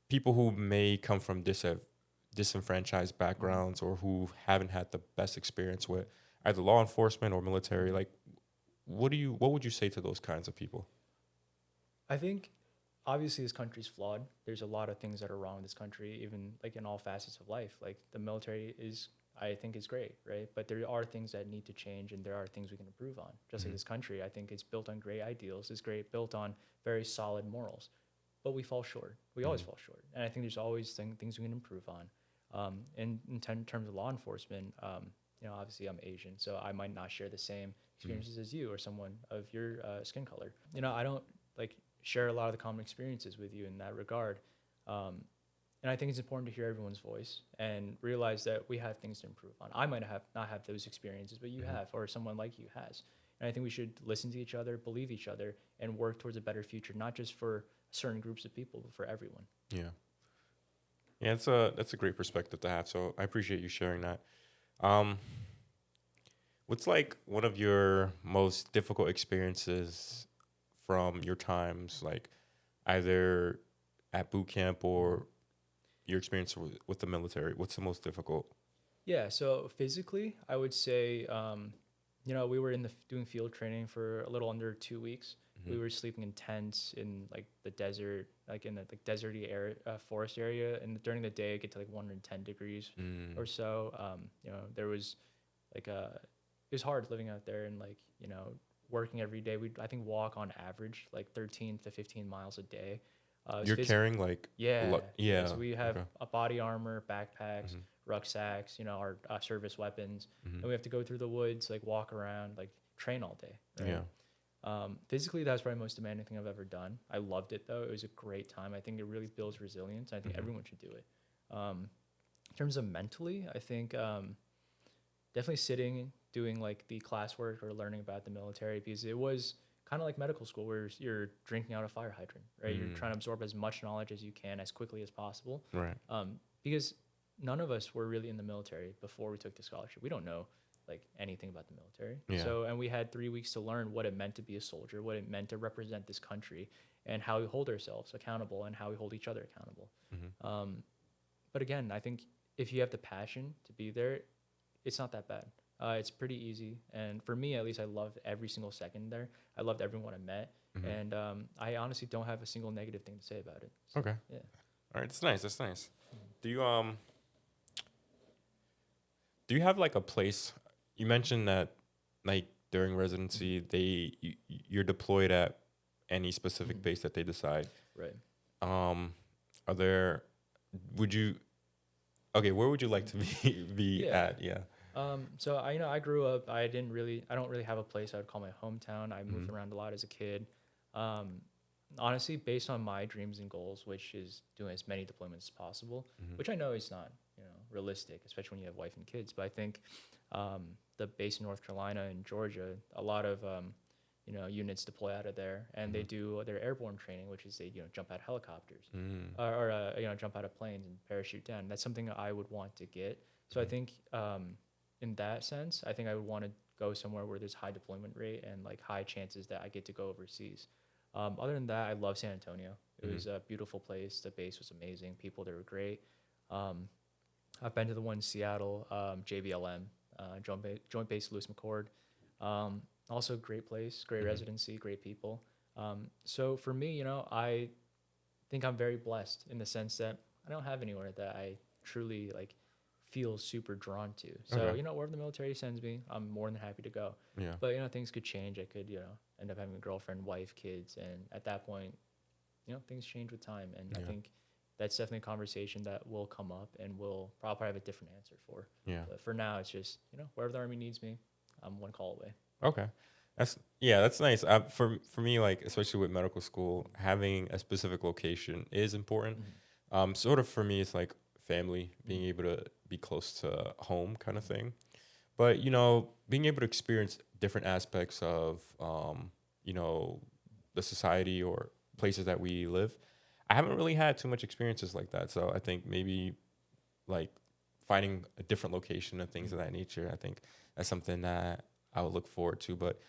people who may come from disenfranchised Mhm. backgrounds or who haven't had the best experience with either law enforcement or military, Mhm. like what would you say to those kinds of people? I think obviously this country's flawed. There's a lot of things that are wrong with this country, even like in all facets of life. Like the military I think, is great, right? But there are things that need to change, and there are things we can improve on. Just like Hmm. this country, I think it's built on great ideals. It's great, built on very solid morals, but we fall short. We always Hmm. fall short, and I think there's always things we can improve on. In terms of law enforcement, obviously I'm Asian, so I might not share the same Hmm. experiences as you or someone of your skin color. I don't like share a lot of the common experiences with you in that regard. Um, and I think it's important to hear everyone's voice and realize that we have things to improve on. I might have not have those experiences, but you Hmm. have, or someone like you has. And I think we should listen to each other, believe each other, and work towards a better future, not just for certain groups of people, but for everyone. Yeah. Yeah, that's a great perspective to have. So I appreciate you sharing that. Um, what's like one of your most difficult experiences from your times, like either at boot camp Mhm. or your experience with the military? What's the most difficult? Yeah, so physically, I would say, we were doing field training for a little under 2 weeks. Hmm. We were sleeping in tents in like the desert, like in the like deserty area, forest area, and during the day, it get to like 110 degrees Mm. or so. There was like it was hard living out there, and like working every day. We I think walk on average like 13 to 15 miles a day. It was You're carrying like, yeah, yeah. yeah. So we have Okay. a body armor, backpacks, Hmm. rucksacks, our service weapons, Hmm. and we have to go through the woods, like walk around, like train all day, right? Yeah. Physically, that was probably the most demanding thing I've ever done. I loved it though. It was a great time. I think it really builds resilience. I think Hmm. everyone should do it. In terms of mentally, I think definitely sitting, doing like the classwork or learning about the military because it was kind of like medical school where you're drinking out a fire hydrant, right? You're Mm. trying to absorb as much knowledge as you can as quickly as possible, Right. because none of us were really in the military before we took the scholarship. We don't know like anything about the military. Yeah. So, and we had 3 weeks to learn what it meant to be a soldier, what it meant to represent this country, and how we hold ourselves accountable and how we hold each other accountable. Hmm. Um, but again, I think if you have the passion to be there, it's not that bad. It's pretty easy, and for me at least, I loved every single second there. I loved everyone I met, Hmm. and I honestly don't have a single negative thing to say about it. So Okay. yeah. All right. That's nice. That's nice. Do you do you have like a place? You mentioned that like during residency, you're deployed at any specific Mhm. base that they decide. Right. Um, are there? Would you? Okay, where would you like to be Yeah. at? Yeah. So I grew up. I don't really have a place I would call my hometown. I moved Hmm. around a lot as a kid. Um, Honestly, based on my dreams and goals, which is doing as many deployments as possible, Hmm. which I know is not realistic, especially when you have wife and kids. But I think the base in North Carolina and Georgia, a lot of units deploy out of there, and they Hmm. do their airborne training, which is they jump out of helicopters, Mm. or jump out of planes and parachute down. That's something I would want to get. So I Hmm. think in that sense, I think I would want to go somewhere where there's high deployment rate and like high chances that I get to go overseas. Other than that, I love San Antonio. It Hmm. was a beautiful place. The base was amazing. People there were great. Um, I've been to the one in Seattle, JBLM, Joint Base Lewis McChord. Also, great place, great Hmm. residency, great people. So for me, I think I'm very blessed in the sense that I don't have anywhere that I truly like feel super drawn to. So, Okay. wherever the military sends me, I'm more than happy to go. Yeah. But, things could change. I could, end up having a girlfriend, wife, kids. And at that point, things change with time. And I Yeah. think that's definitely a conversation that will come up and we'll probably have a different answer for. Yeah. But for now, it's just, wherever the Army needs me, I'm one call away. Okay. That's nice. For me, like especially with medical school, having a specific location is important. Mm-hmm. Sort of for me, it's like family, being Mm-hmm. able to be close to home, kind of thing. But being able to experience different aspects of you know, the society or places that we live, I haven't really had too much experiences like that. So I think maybe like finding a different location and things of that nature, I think that's something that I would look forward to. But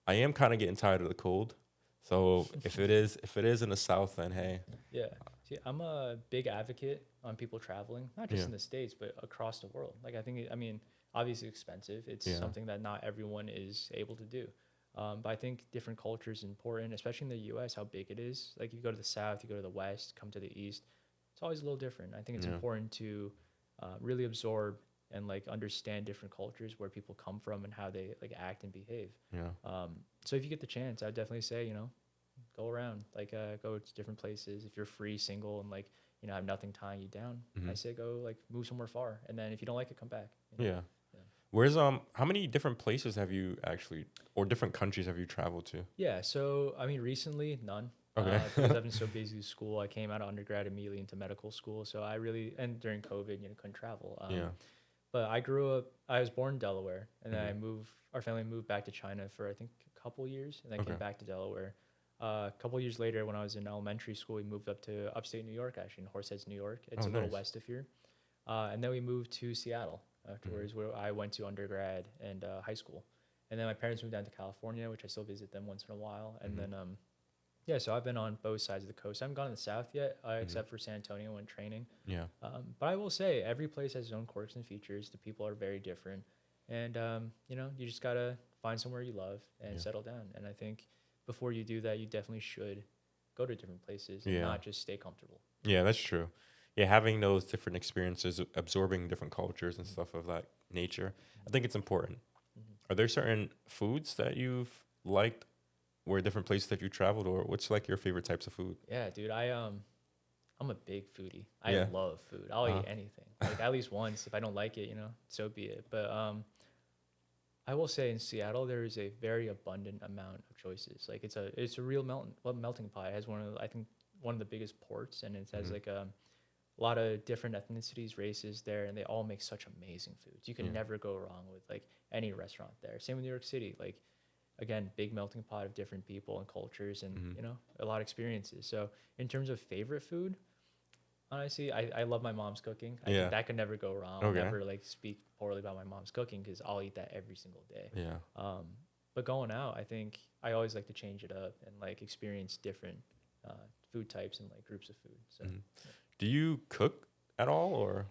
I am kind of getting tired of the cold. So if it is in the south, then hey, Yeah. See, I'm a big advocate on people traveling, not just yeah, in the States, but across the world. Like, I mean, obviously expensive. It's yeah, something that not everyone is able to do. But I think different cultures is important, especially in the US, how big it is. Like, you go to the South, you go to the West, come to the East. It's always a little different. I think it's yeah, important to really absorb and like understand different cultures, where people come from and how they like act and behave. yeah, So if you get the chance, I'd definitely say, go around, like go to different places. If you're free, single, and like have nothing tying you down, hmm, I say go like move somewhere far, and then if you don't like it, come back. yeah. Yeah. Where's how many different places have you actually, or different countries have you traveled to? Yeah. So I mean, recently none. Okay. Because I've been so busy with school, I came out of undergrad immediately into medical school. So I really, and during COVID, couldn't travel. Yeah. But I grew up. I was born in Delaware, and then Hmm. I moved. Our family moved back to China for I think a couple years, and then Okay. came back to Delaware. A couple years later, when I was in elementary school, we moved up to upstate New York, actually in Horseheads, New York. It's Oh, a little nice. west of here. And then we moved to Seattle Hmm. afterwards, where I went to undergrad and high school. And then my parents moved down to California, which I still visit them once in a while. And Hmm. then yeah, so I've been on both sides of the coast. I haven't gone to the south yet, Hmm. except for San Antonio when training. Yeah. But I will say every place has its own quirks and features. The people are very different, and you just gotta find somewhere you love and Yeah. settle down. And I think before you do that, you definitely should go to different places and Yeah. not just stay comfortable. Yeah, that's true. Yeah, having those different experiences, absorbing different cultures and stuff of that nature, I think it's important. Mhm. Are there certain foods that you've liked were different places that you traveled, or what's like your favorite types of food? Yeah, dude. I'm a big foodie. I Yeah. love food. I'll Uh-huh. eat anything. Like at least once. If I don't like it, so be it. But I will say in Seattle there is a very abundant amount of choices. Like it's a real melting pot. It has I think one of the biggest ports, and it has Hmm. like a lot of different ethnicities, races there, and they all make such amazing foods. You can Yeah. never go wrong with like any restaurant there. Same with New York City. Like again, big melting pot of different people and cultures, and Hmm. a lot of experiences. So in terms of favorite food, honestly, I love my mom's cooking. I Yeah. think that could never go wrong. I'll Okay. never like speak poorly about my mom's cooking because I'll eat that every single day. Yeah. Um, but going out, I think I always like to change it up and like experience different uh, food types and like groups of food. So Hmm. Do you cook at all, or?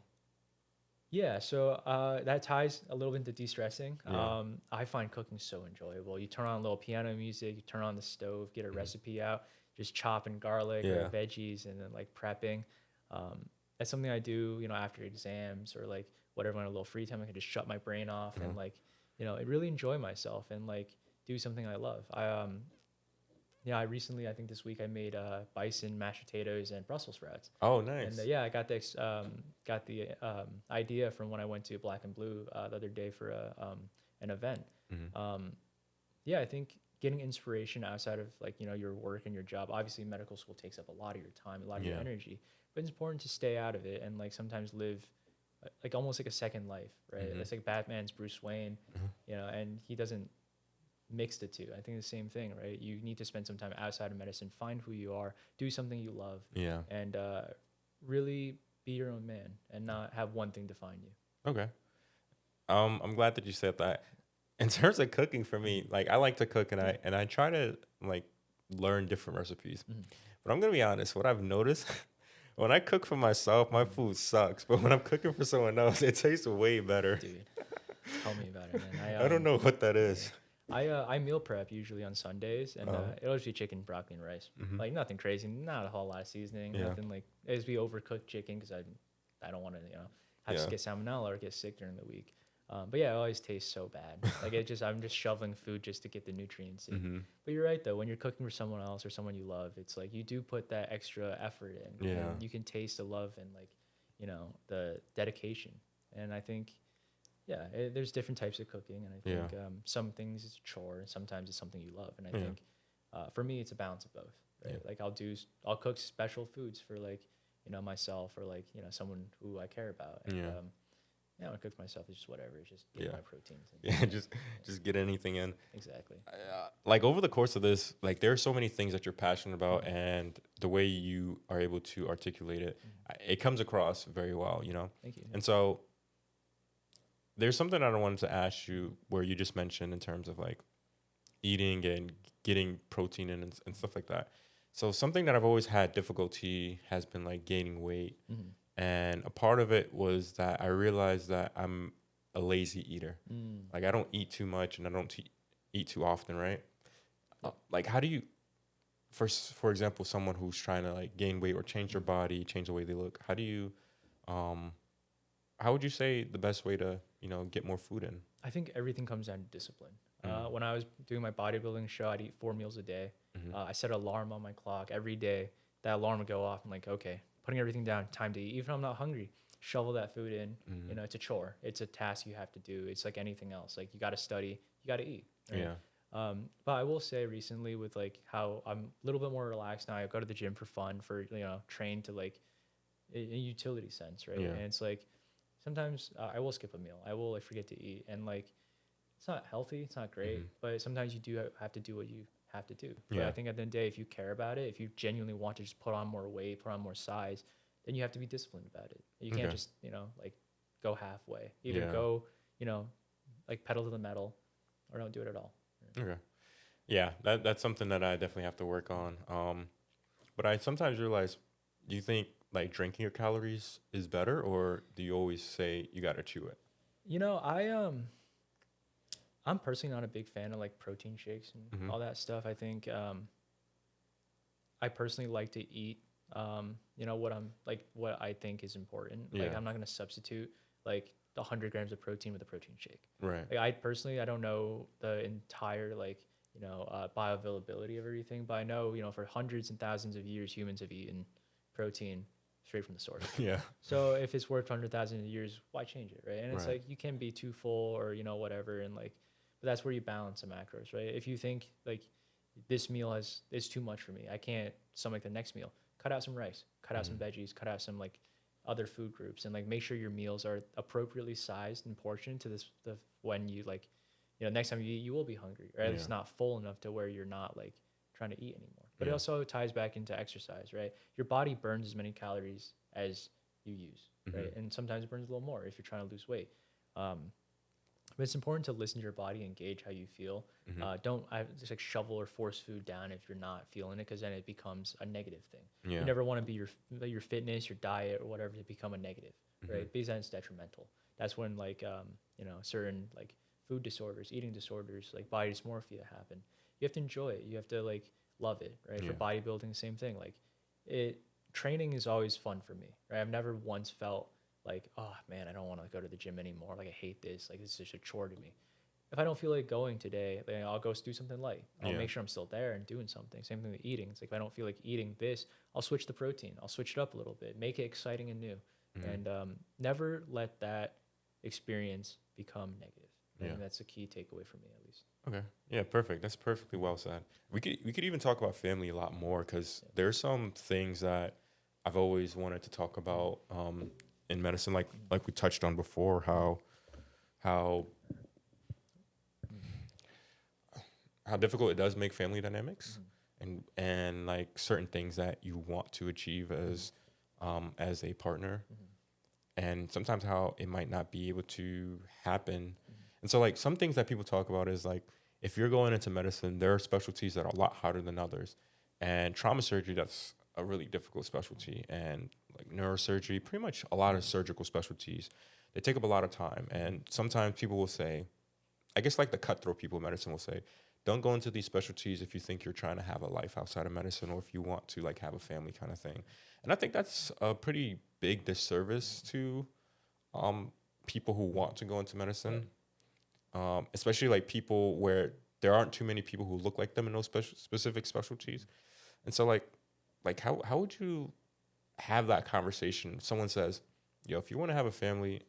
yeah, so that ties a little bit into de-stressing. Yeah. I find cooking so enjoyable. You turn on a little piano music, you turn on the stove, get a Hmm. recipe out, just chopping garlic or Yeah. veggies, and then like prepping. Um, that's something I do, after exams or like whatever on a little free time. I can just shut my brain off Hmm. and like, really enjoy myself and like do something I love. Yeah, I recently, I think this week I made bison mashed potatoes and Brussels sprouts. Oh, And nice. yeah, I got the idea from when I went to Black and Blue the other day for an event. Hmm. Um, yeah, I think getting inspiration outside of like your work and your job. Obviously, medical school takes up a lot of your time, a lot of your Yeah. energy, but it's important to stay out of it and like sometimes live like almost like a second life, right? Hmm. It's like Batman's Bruce Wayne, Hmm. and he doesn't mix the two. I think the same thing, right? You need to spend some time outside of medicine, find who you are, do something you love, Yeah. and really be your own man and not have one thing define you. Okay. I'm glad that you said that. In terms of cooking for me, Mhm. like I like to cook and Yeah. I try to like learn different recipes. Mhm. But I'm gonna be honest, what I've noticed when I cook for myself, my Mhm. food sucks. But when I'm cooking for someone else, it tastes way better. Dude, tell me about it, man. I don't know what that Yeah. is. I meal prep usually on Sundays, and Uh, it'll just be chicken, broccoli, and rice. hmm. Like nothing crazy, not a whole lot of seasoning, Yeah. nothing like it just be overcooked chicken because I don't want to have to Yeah. get salmonella or get sick during the week. But yeah, it always tastes so bad. Like I'm just shoveling food just to get the nutrients in. Hmm. But you're right though, when you're cooking for someone else or someone you love, it's like you do put that extra effort in, Yeah. and you can taste the love and like the dedication. And I think yeah, there's different types of cooking, and I Yeah. think some things it's a chore, and sometimes it's something you love. And I Yeah. think for me, it's a balance of both, right? Yeah. Like I'll cook special foods for like myself or like someone who I care about, and Yeah. I cook for myself. It's just whatever. It's just getting Yeah. my proteins. And, Yeah. Just get anything in. exactly. Like over the course of this, like there are so many things that you're passionate about, Mhm. and the way you are able to articulate it, Mhm. it comes across very well, you know. Thank you. And so there's something that I wanted to ask you, where you just mentioned in terms of like eating and getting protein in and stuff like that. So something that I've always had difficulty has been like gaining weight, Mm-hmm. and a part of it was that I realized that I'm a lazy eater. Mm. Like I don't eat too much and I don't eat too often, right? Yep. Like how do you, for example, someone who's trying to like gain weight or change their body, change the way they look, how do you, um, how would you say the best way to get more food in? I think everything comes down to discipline. Mm. When I was doing my bodybuilding show, I'd eat 4 meals a day. Hmm. I set an alarm on my clock every day. That alarm would go off. I'm like, okay, putting everything down, time to eat. Even if I'm not hungry, shovel that food in. Hmm. It's a chore. It's a task you have to do. It's like anything else. Like you got to study, you got to eat. Right? Yeah. But I will say recently with like how I'm a little bit more relaxed now. I go to the gym for fun, for train to like in a utility sense, right? Yeah. And it's like sometimes I will skip a meal. I will like forget to eat, and like it's not healthy. It's not great, Hmm. but sometimes you do have to do what you have to do. But Yeah. I think at the end of the day, if you care about it, if you genuinely want to just put on more weight, put on more size, then you have to be disciplined about it. You can't Okay. just like go halfway. Either Yeah. go like pedal to the metal, or don't do it at all. Okay. Yeah, that's something that I definitely have to work on. But I sometimes realize, do you think like drinking your calories is better, or do you always say you gotta chew it? I'm personally not a big fan of like protein shakes and Hmm. all that stuff. I think I personally like to eat what I think is important. Like Yeah. I'm not gonna substitute like 100 grams of protein with a protein shake. Right. Like I don't know the entire like bioavailability of everything. But I know, for hundreds and thousands of years, humans have eaten protein straight from the source. Yeah. So if it's worked for 100,000 years, why change it, right? And it's Right. like you can be too full or whatever, and like, but that's where you balance the macros, right? If you think like this meal is too much for me, I can't stomach the next meal. Cut out some rice, cut out some Mm-hmm. veggies, cut out some like other food groups, and like make sure your meals are appropriately sized and portioned to the when you like, next time you eat, you will be hungry, or at Yeah. least not full enough to where you're not like trying to eat anymore. But it Yeah. also ties back into exercise, right? Your body burns as many calories as you use, Mm-hmm. right? And sometimes it burns a little more if you're trying to lose weight. Um, but it's important to listen to your body and gauge how you feel. Mm-hmm. Don't just like shovel or force food down if you're not feeling it, because then it becomes a negative thing. You Yeah. never want to be your fitness, your diet, or whatever to become a negative, Mm-hmm. right? Because then it's detrimental. That's when like certain like food disorders, eating disorders, like body dysmorphia happen. You have to enjoy it. You have to like love it, right? For Yeah. bodybuilding, same thing. Like it training is always fun for me, right? I've never once felt like, oh man, I don't want to go to the gym anymore. Like I hate this. Like it's just a chore to me. If I don't feel like going today, then I'll go do something light. I'll Yeah. make sure I'm still there and doing something. Same thing with eating. It's like if I don't feel like eating this, I'll switch the protein. I'll switch it up a little bit, make it exciting and new, Mm-hmm. and never let that experience become negative. I Yeah. think that's a key takeaway for me, at least. Okay. Yeah, perfect. That's perfectly well said. We could even talk about family a lot more because there's some things that I've always wanted to talk about in medicine, like we touched on before, how how difficult it does make family dynamics and like certain things that you want to achieve as a partner, and sometimes how it might not be able to happen. And so like some things that people talk about is like if you're going into medicine, there are specialties that are a lot harder than others. And trauma surgery, that's a really difficult specialty. And like neurosurgery, pretty much a lot of surgical specialties, they take up a lot of time. And sometimes people will say, I guess like the cutthroat people in medicine will say, don't go into these specialties if you think you're trying to have a life outside of medicine or if you want to like have a family kind of thing. And I think that's a pretty big disservice to people who want to go into medicine, especially like people where there aren't too many people who look like them in those specific specialties. And so like how would you have that conversation? Someone says, yo, if you want to have a family,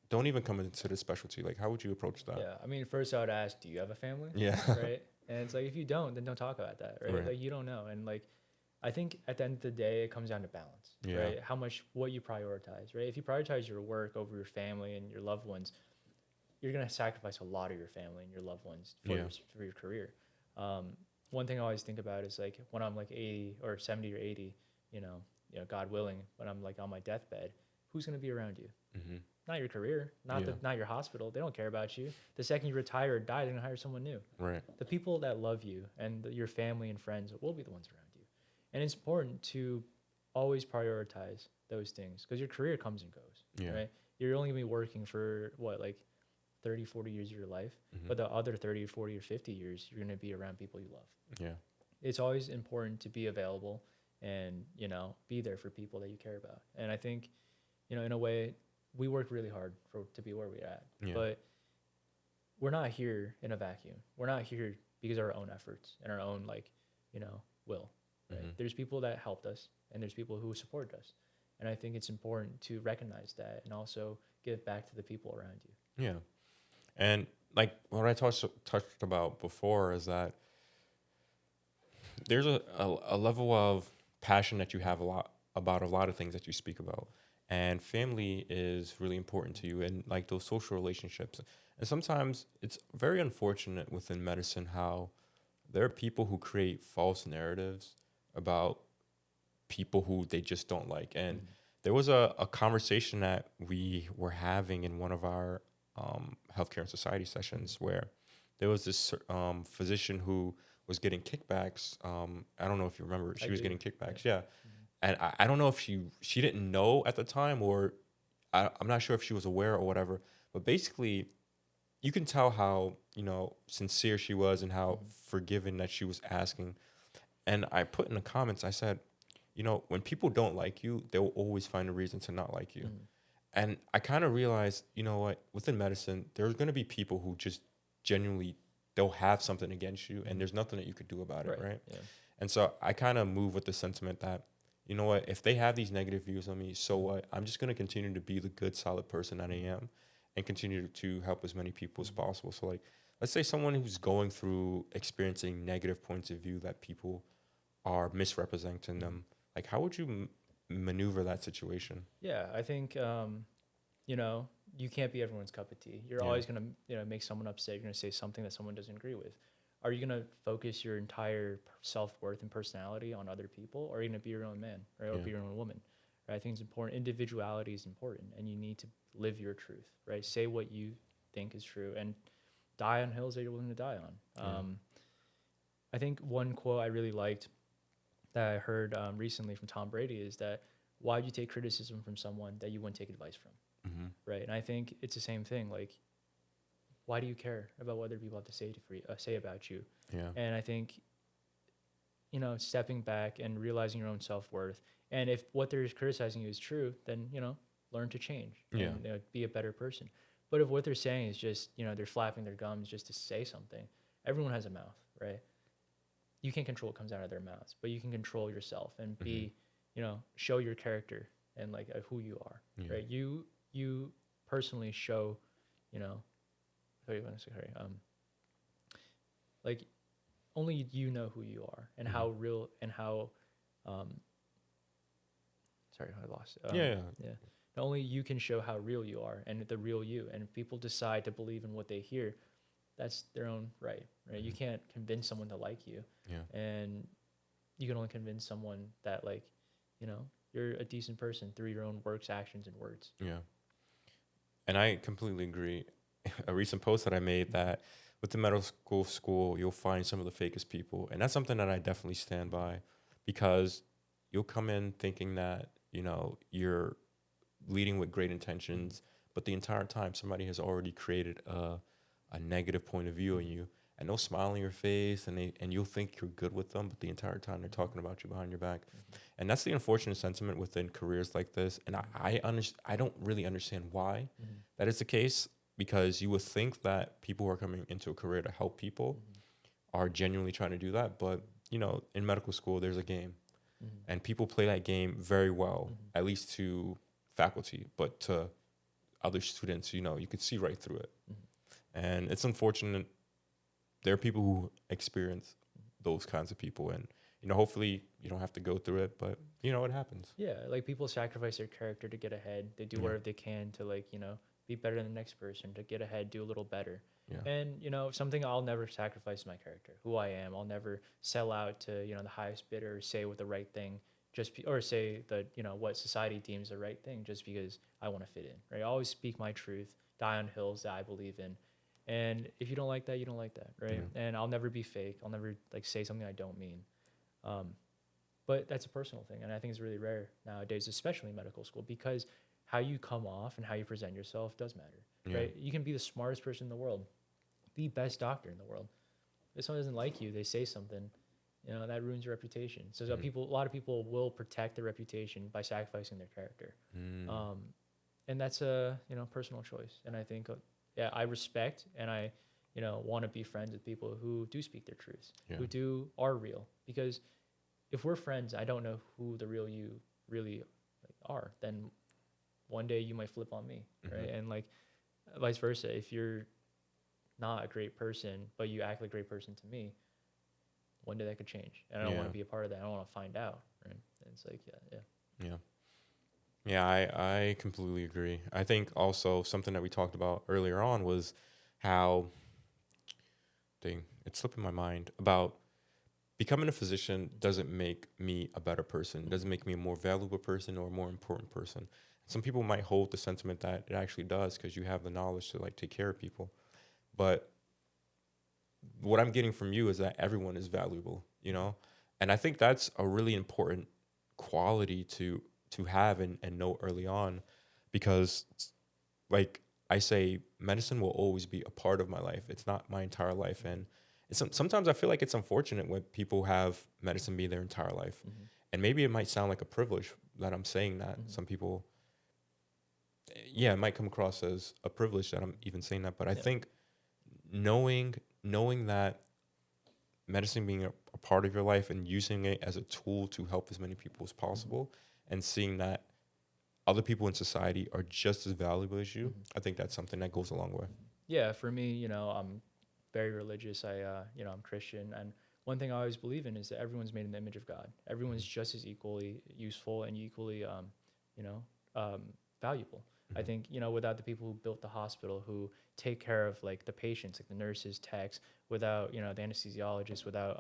don't even come into this specialty. Like, how would you approach that? Yeah, I mean, first I would ask, do you have a family? Yeah. Right. And it's like if you don't, then don't talk about that, right? Right. Like you don't know, and like I think at the end of the day, it comes down to balance, Yeah. right? What you prioritize, right? If you prioritize your work over your family and your loved ones, you're gonna sacrifice a lot of your family and your loved ones for your career. One thing I always think about is like when I'm like 80 or 70 or 80, God willing, when I'm like on my deathbed, who's gonna be around you? Mm-hmm. Not your career, Yeah. not your hospital. They don't care about you. The second you retire or die, they're gonna hire someone new. Right. The people that love you and your family and friends will be the ones around you. And it's important to always prioritize those things because your career comes and goes, Yeah. right? You're only gonna be working for what, like 30, 40 years of your life, but the other 30, 40, or 50 years, you're gonna be around people you love. Yeah. It's always important to be available and, be there for people that you care about. And I think, in a way, we work really hard to be where we're at, Yeah. but we're not here in a vacuum. We're not here because of our own efforts and our own will. Right? Mm-hmm. There's people that helped us and there's people who supported us, and I think it's important to recognize that and also give back to the people around you. Yeah. And like what I touched about before is that there's a level of passion that you have about a lot of things that you speak about. And family is really important to you and like those social relationships. And sometimes it's very unfortunate within medicine how there are people who create false narratives about people who they just don't like. And there was a conversation that we were having in one of our healthcare and society sessions where there was this physician who was getting kickbacks. I don't know if you remember, she was getting kickbacks. Yeah. And I don't know if she didn't know at the time or I'm not sure if she was aware or whatever. But basically, you can tell how, sincere she was and how forgiving that she was asking. And I put in the comments, I said, when people don't like you, they'll always find a reason to not like you. And I kind of realized, you know what, within medicine, there's going to be people who just genuinely they'll have something against you, and there's nothing that you could do about it, right? Yeah. And so I kind of move with the sentiment that, you know what, if they have these negative views on me, so what? I'm just going to continue to be the good, solid person that I am and continue to help as many people as possible. So, like, let's say someone who's going through experiencing negative points of view that people are misrepresenting them. Like, how would you maneuver that situation? Yeah, I think you know, you can't be everyone's cup of tea. You're Yeah. always gonna, you know, make someone upset. You're gonna say something that someone doesn't agree with. Are you gonna focus your entire self worth and personality on other people, or are you gonna be your own man, right, or Yeah. be your own woman? Right? I think it's important. Individuality is important, and you need to live your truth. Right? Say what you think is true, and die on hills that you're willing to die on. Yeah. I think one quote I really liked that I heard recently from Tom Brady is that why would you take criticism from someone that you wouldn't take advice from? Mm-hmm. Right? And I think it's the same thing. Like, why do you care about what other people have to say about you? Yeah. And I think, you know, stepping back and realizing your own self worth, and if what they're criticizing you is true, then, you know, learn to change and, Yeah. you know, be a better person. But if what they're saying is just, you know, they're flapping their gums just to say something, everyone has a mouth, right? You can't control what comes out of their mouths, but you can control yourself and be, you know, show your character and like who you are, Yeah. right? You personally show, you know, like only you know who you are and how real and how, sorry, I lost it. Yeah. Yeah. Only you can show how real you are and the real you. And if people decide to believe in what they hear, that's their own right? You can't convince someone to like you. Yeah. And you can only convince someone that, like, you know, you're a decent person through your own works, actions, and words. Yeah. And I completely agree. A recent post that I made that with the medical school, you'll find some of the fakest people. And that's something that I definitely stand by, because you'll come in thinking that, you know, you're leading with great intentions, but the entire time somebody has already created a negative point of view on you, and they'll smile on your face, and you'll think you're good with them, but the entire time they're talking about you behind your back. And that's the unfortunate sentiment within careers like this. And I don't really understand why that is the case, because you would think that people who are coming into a career to help people are genuinely trying to do that. But, you know, in medical school, there's a game, and people play that game very well, at least to faculty, but to other students, you know, you could see right through it. And it's unfortunate. There are people who experience those kinds of people, and, you know, hopefully you don't have to go through it, but, you know, it happens. Yeah, like people sacrifice their character to get ahead. They do whatever they can to, like, you know, be better than the next person, to get ahead, do a little better. Yeah. And, you know, something I'll never sacrifice my character, who I am. I'll never sell out to, you know, the highest bidder, or say what the right thing or say the, you know, what society deems the right thing just because I want to fit in, right? I always speak my truth, die on hills that I believe in. And if you don't like that, you don't like that, right? And I'll never be fake. I'll never, like, say something I don't mean. But that's a personal thing, and I think it's really rare nowadays, especially in medical school, because how you come off and how you present yourself does matter, right? You can be the smartest person in the world, the best doctor in the world. If someone doesn't like you, they say something, you know, that ruins your reputation. So a lot of people will protect their reputation by sacrificing their character, and that's a, you know, personal choice. And I think, yeah, I respect and I, you know, want to be friends with people who do speak their truths, who are real, because if we're friends, I don't know who the real you really are, then one day you might flip on me, right? And, like, vice versa. If you're not a great person, but you act like a great person to me, one day that could change. And I don't want to be a part of that. I don't want to find out, right? And it's like, Yeah, I completely agree. I think also something that we talked about earlier on was how, it's slipping my mind, about becoming a physician doesn't make me a better person. It doesn't make me a more valuable person or a more important person. Some people might hold the sentiment that it actually does, because you have the knowledge to, like, take care of people. But what I'm getting from you is that everyone is valuable, you know? And I think that's a really important quality to have and know early on, because, like I say, medicine will always be a part of my life. It's not my entire life. And sometimes I feel like it's unfortunate when people have medicine be their entire life. And maybe it might sound like a privilege that I'm saying that. Some people, it might come across as a privilege that I'm even saying that. But I think knowing knowing that medicine being a part of your life and using it as a tool to help as many people as possible, and seeing that other people in society are just as valuable as you, I think that's something that goes a long way. Yeah, for me, I'm very religious. I'm Christian, and one thing I always believe in is that everyone's made in the image of God. Everyone's just as equally useful and equally, you know, um, valuable. I think, without the people who built the hospital, who take care of like the patients, like the nurses, techs, without, the anesthesiologists, without,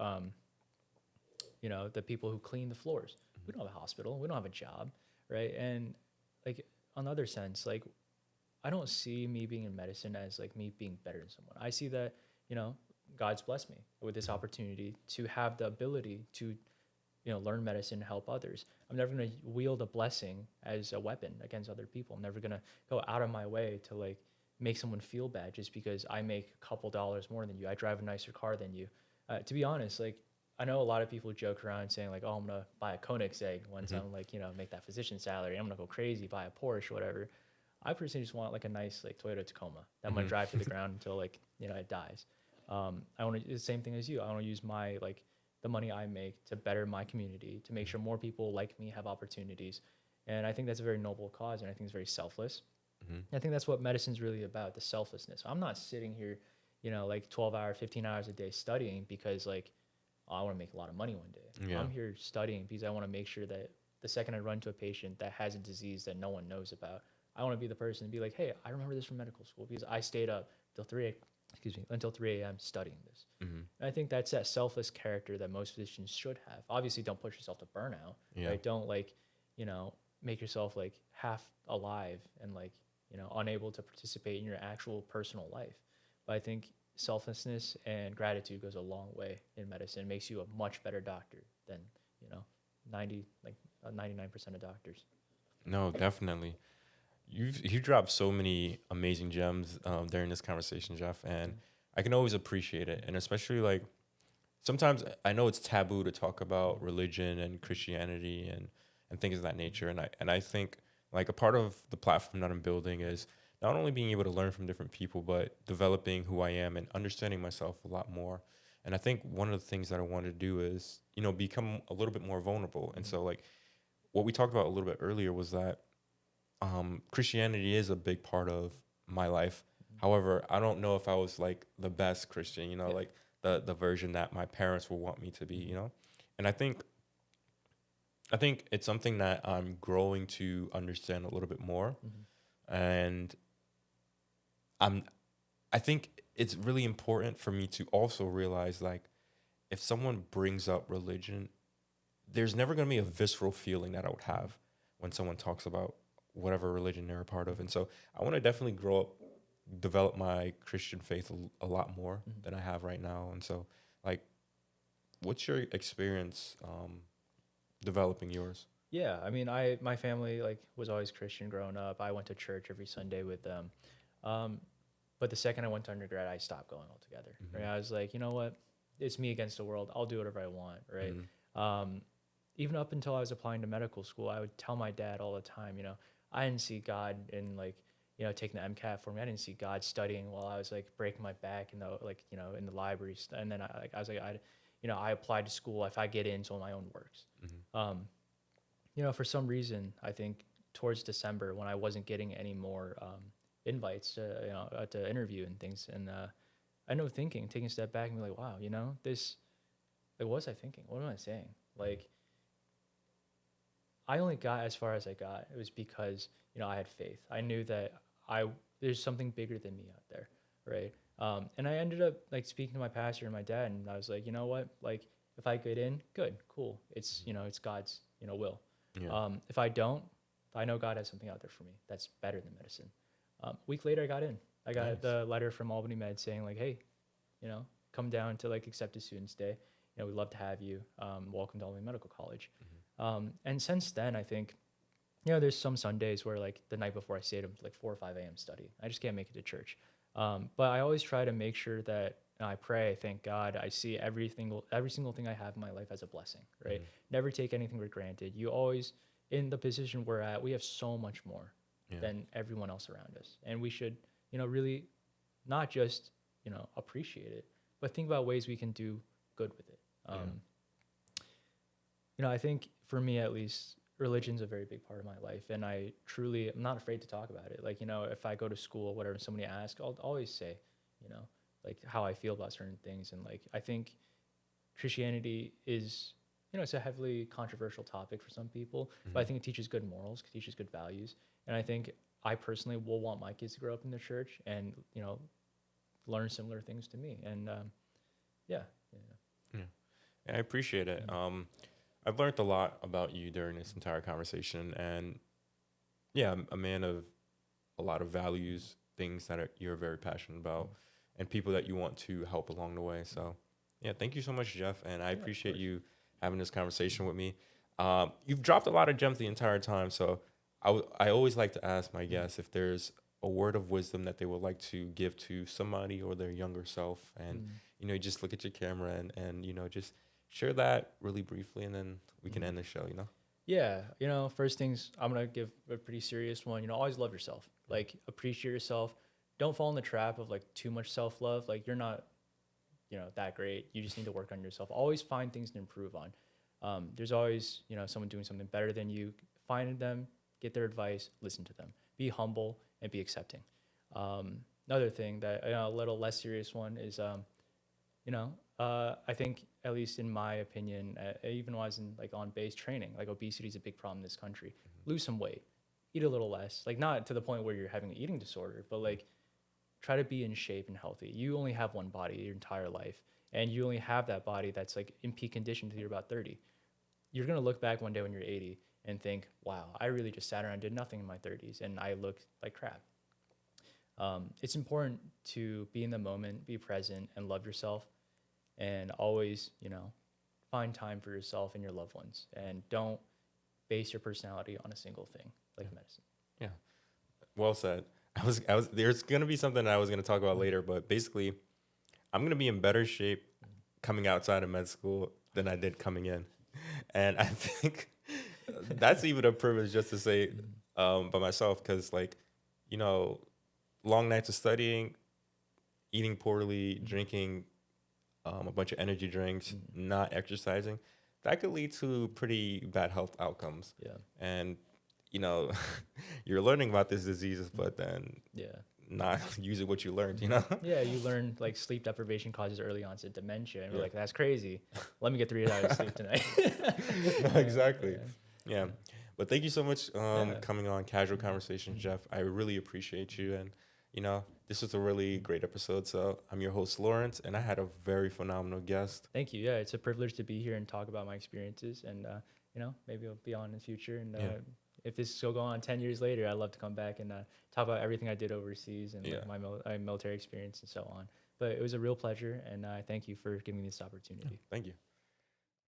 the people who clean the floors, we don't have a hospital. We don't have a job, right? And like on the other sense, like I don't see me being in medicine as like me being better than someone. I see that, you know, God's blessed me with this opportunity to have the ability to, learn medicine, help others. I'm never going to wield a blessing as a weapon against other people. I'm never going to go out of my way to like make someone feel bad just because I make a couple dollars more than you. I drive a nicer car than you. To be honest, like I know a lot of people joke around saying like, oh, I'm going to buy a Koenigsegg once I'm like, make that physician salary. I'm going to go crazy, buy a Porsche, whatever. I personally just want like a nice like Toyota Tacoma that I'm gonna drive to the ground until like it dies. I want to the same thing as you. I want to use my like the money I make to better my community, to make sure more people like me have opportunities, and I think that's a very noble cause, and I think it's very selfless. I think that's what medicine's really about, the selflessness. I'm not sitting here, like 12 hours, 15 hours a day studying because like I want to make a lot of money one day. Yeah. I'm here studying because I want to make sure that the second I run to a patient that has a disease that no one knows about, I want to be the person to be like, hey, I remember this from medical school because I stayed up till until 3 a.m. studying this. And I think that's that selfless character that most physicians should have. Obviously, don't push yourself to burnout, Yeah. right? Don't like, make yourself like half alive and like, unable to participate in your actual personal life. But I think selflessness and gratitude goes a long way in medicine. It makes you a much better doctor than, you know, 99% of doctors. No, definitely. You dropped so many amazing gems during this conversation, Jeff, and I can always appreciate it. And especially like sometimes I know it's taboo to talk about religion and Christianity and things of that nature. And I think like a part of the platform that I'm building is not only being able to learn from different people, but developing who I am and understanding myself a lot more. And I think one of the things that I want to do is, become a little bit more vulnerable. And so like what we talked about a little bit earlier was that Christianity is a big part of my life. However, I don't know if I was like the best Christian, Yeah. like the version that my parents would want me to be. And I think it's something that I'm growing to understand a little bit more. And I'm I think it's really important for me to also realize like if someone brings up religion, there's never going to be a visceral feeling that I would have when someone talks about whatever religion they're a part of. And so I want to definitely grow up, develop my Christian faith a lot more than I have right now. And so, like, what's your experience developing yours? Yeah, I mean, my family like was always Christian growing up. I went to church every Sunday with them. Um, but the second I went to undergrad, I stopped going altogether. Right? I was like, you know what? It's me against the world. I'll do whatever I want. Right? Um, even up until I was applying to medical school, I would tell my dad all the time, I didn't see God in like, taking the MCAT for me. I didn't see God studying while I was like breaking my back in the like, in the libraries. And then I was like, I applied to school if I get in, so my own works. Um, for some reason, I think towards December when I wasn't getting any more invites to, to interview and things, and I know taking a step back and be like, wow, this, like, what was I thinking? What am I saying? Like, I only got as far as I got. It was because, I had faith. I knew that there's something bigger than me out there, right? And I ended up like speaking to my pastor and my dad, and I was like, you know what? Like, if I get in, good, cool. It's it's God's will. Yeah. If I don't, I know God has something out there for me that's better than medicine. A week later, I got in. I got Nice. the letter from Albany Med saying like, hey, come down to like accept a Students Day. We'd love to have you. Welcome to Albany Medical College. And since then, I think, there's some Sundays where like the night before I stayed up like 4 or 5 a.m. study. I just can't make it to church. But I always try to make sure that I pray, thank God, I see every single thing I have in my life as a blessing, right? Never take anything for granted. You always, in the position we're at, we have so much more than everyone else around us. And we should, really not just, appreciate it, but think about ways we can do good with it. I think for me at least, religion's a very big part of my life, and I'm not afraid to talk about it. Like, if I go to school, whatever, somebody asks, I'll always say, you know, like how I feel about certain things. And like, I think Christianity is, it's a heavily controversial topic for some people, but I think it teaches good morals, it teaches good values. And I think I personally will want my kids to grow up in the church and, learn similar things to me. And yeah. Yeah. I appreciate it. I've learned a lot about you during this entire conversation, and yeah, I'm a man of a lot of values, things that you're very passionate about, and people that you want to help along the way. So, yeah, thank you so much, Jeff, and I appreciate you having this conversation with me. You've dropped a lot of gems the entire time, so I always like to ask my guests if there's a word of wisdom that they would like to give to somebody or their younger self, and you just look at your camera and just share that really briefly, and then we can end the show. Yeah, first things, I'm gonna give a pretty serious one. Always love yourself. Like, appreciate yourself. Don't fall in the trap of like too much self-love. Like, you're not, that great. You just need to work on yourself. Always find things to improve on. There's always, someone doing something better than you. Find them, get their advice, listen to them. Be humble and be accepting. Another thing that, a little less serious one is, I think, at least in my opinion, even when I was in like on base training, like obesity is a big problem in this country. Lose some weight, eat a little less, like not to the point where you're having an eating disorder, but like try to be in shape and healthy. You only have one body your entire life, and you only have that body that's like in peak condition until you're about 30. You're gonna look back one day when you're 80 and think, wow, I really just sat around and did nothing in my 30s, and I looked like crap. It's important to be in the moment, be present, and love yourself, and always, find time for yourself and your loved ones, and don't base your personality on a single thing like medicine. Yeah, well said. There's gonna be something that I was gonna talk about later, but basically, I'm gonna be in better shape coming outside of med school than I did coming in, and I think that's even a privilege just to say by myself, because like, long nights of studying, eating poorly, drinking a bunch of energy drinks, not exercising, that could lead to pretty bad health outcomes. Yeah. And, you're learning about this disease, but then not using what you learned, Yeah, you learn like sleep deprivation causes early onset dementia, and we're like, that's crazy. Let me get 3 hours of sleep tonight. No, exactly. Yeah. But thank you so much coming on Casual Conversations, Jeff. I really appreciate you. And, this was a really great episode. So I'm your host, Lawrence, and I had a very phenomenal guest. Thank you. Yeah, it's a privilege to be here and talk about my experiences. And, maybe I'll be on in the future. And if this is still going on 10 years later, I'd love to come back and talk about everything I did overseas and like, my military experience and so on. But it was a real pleasure. And I thank you for giving me this opportunity. Thank you.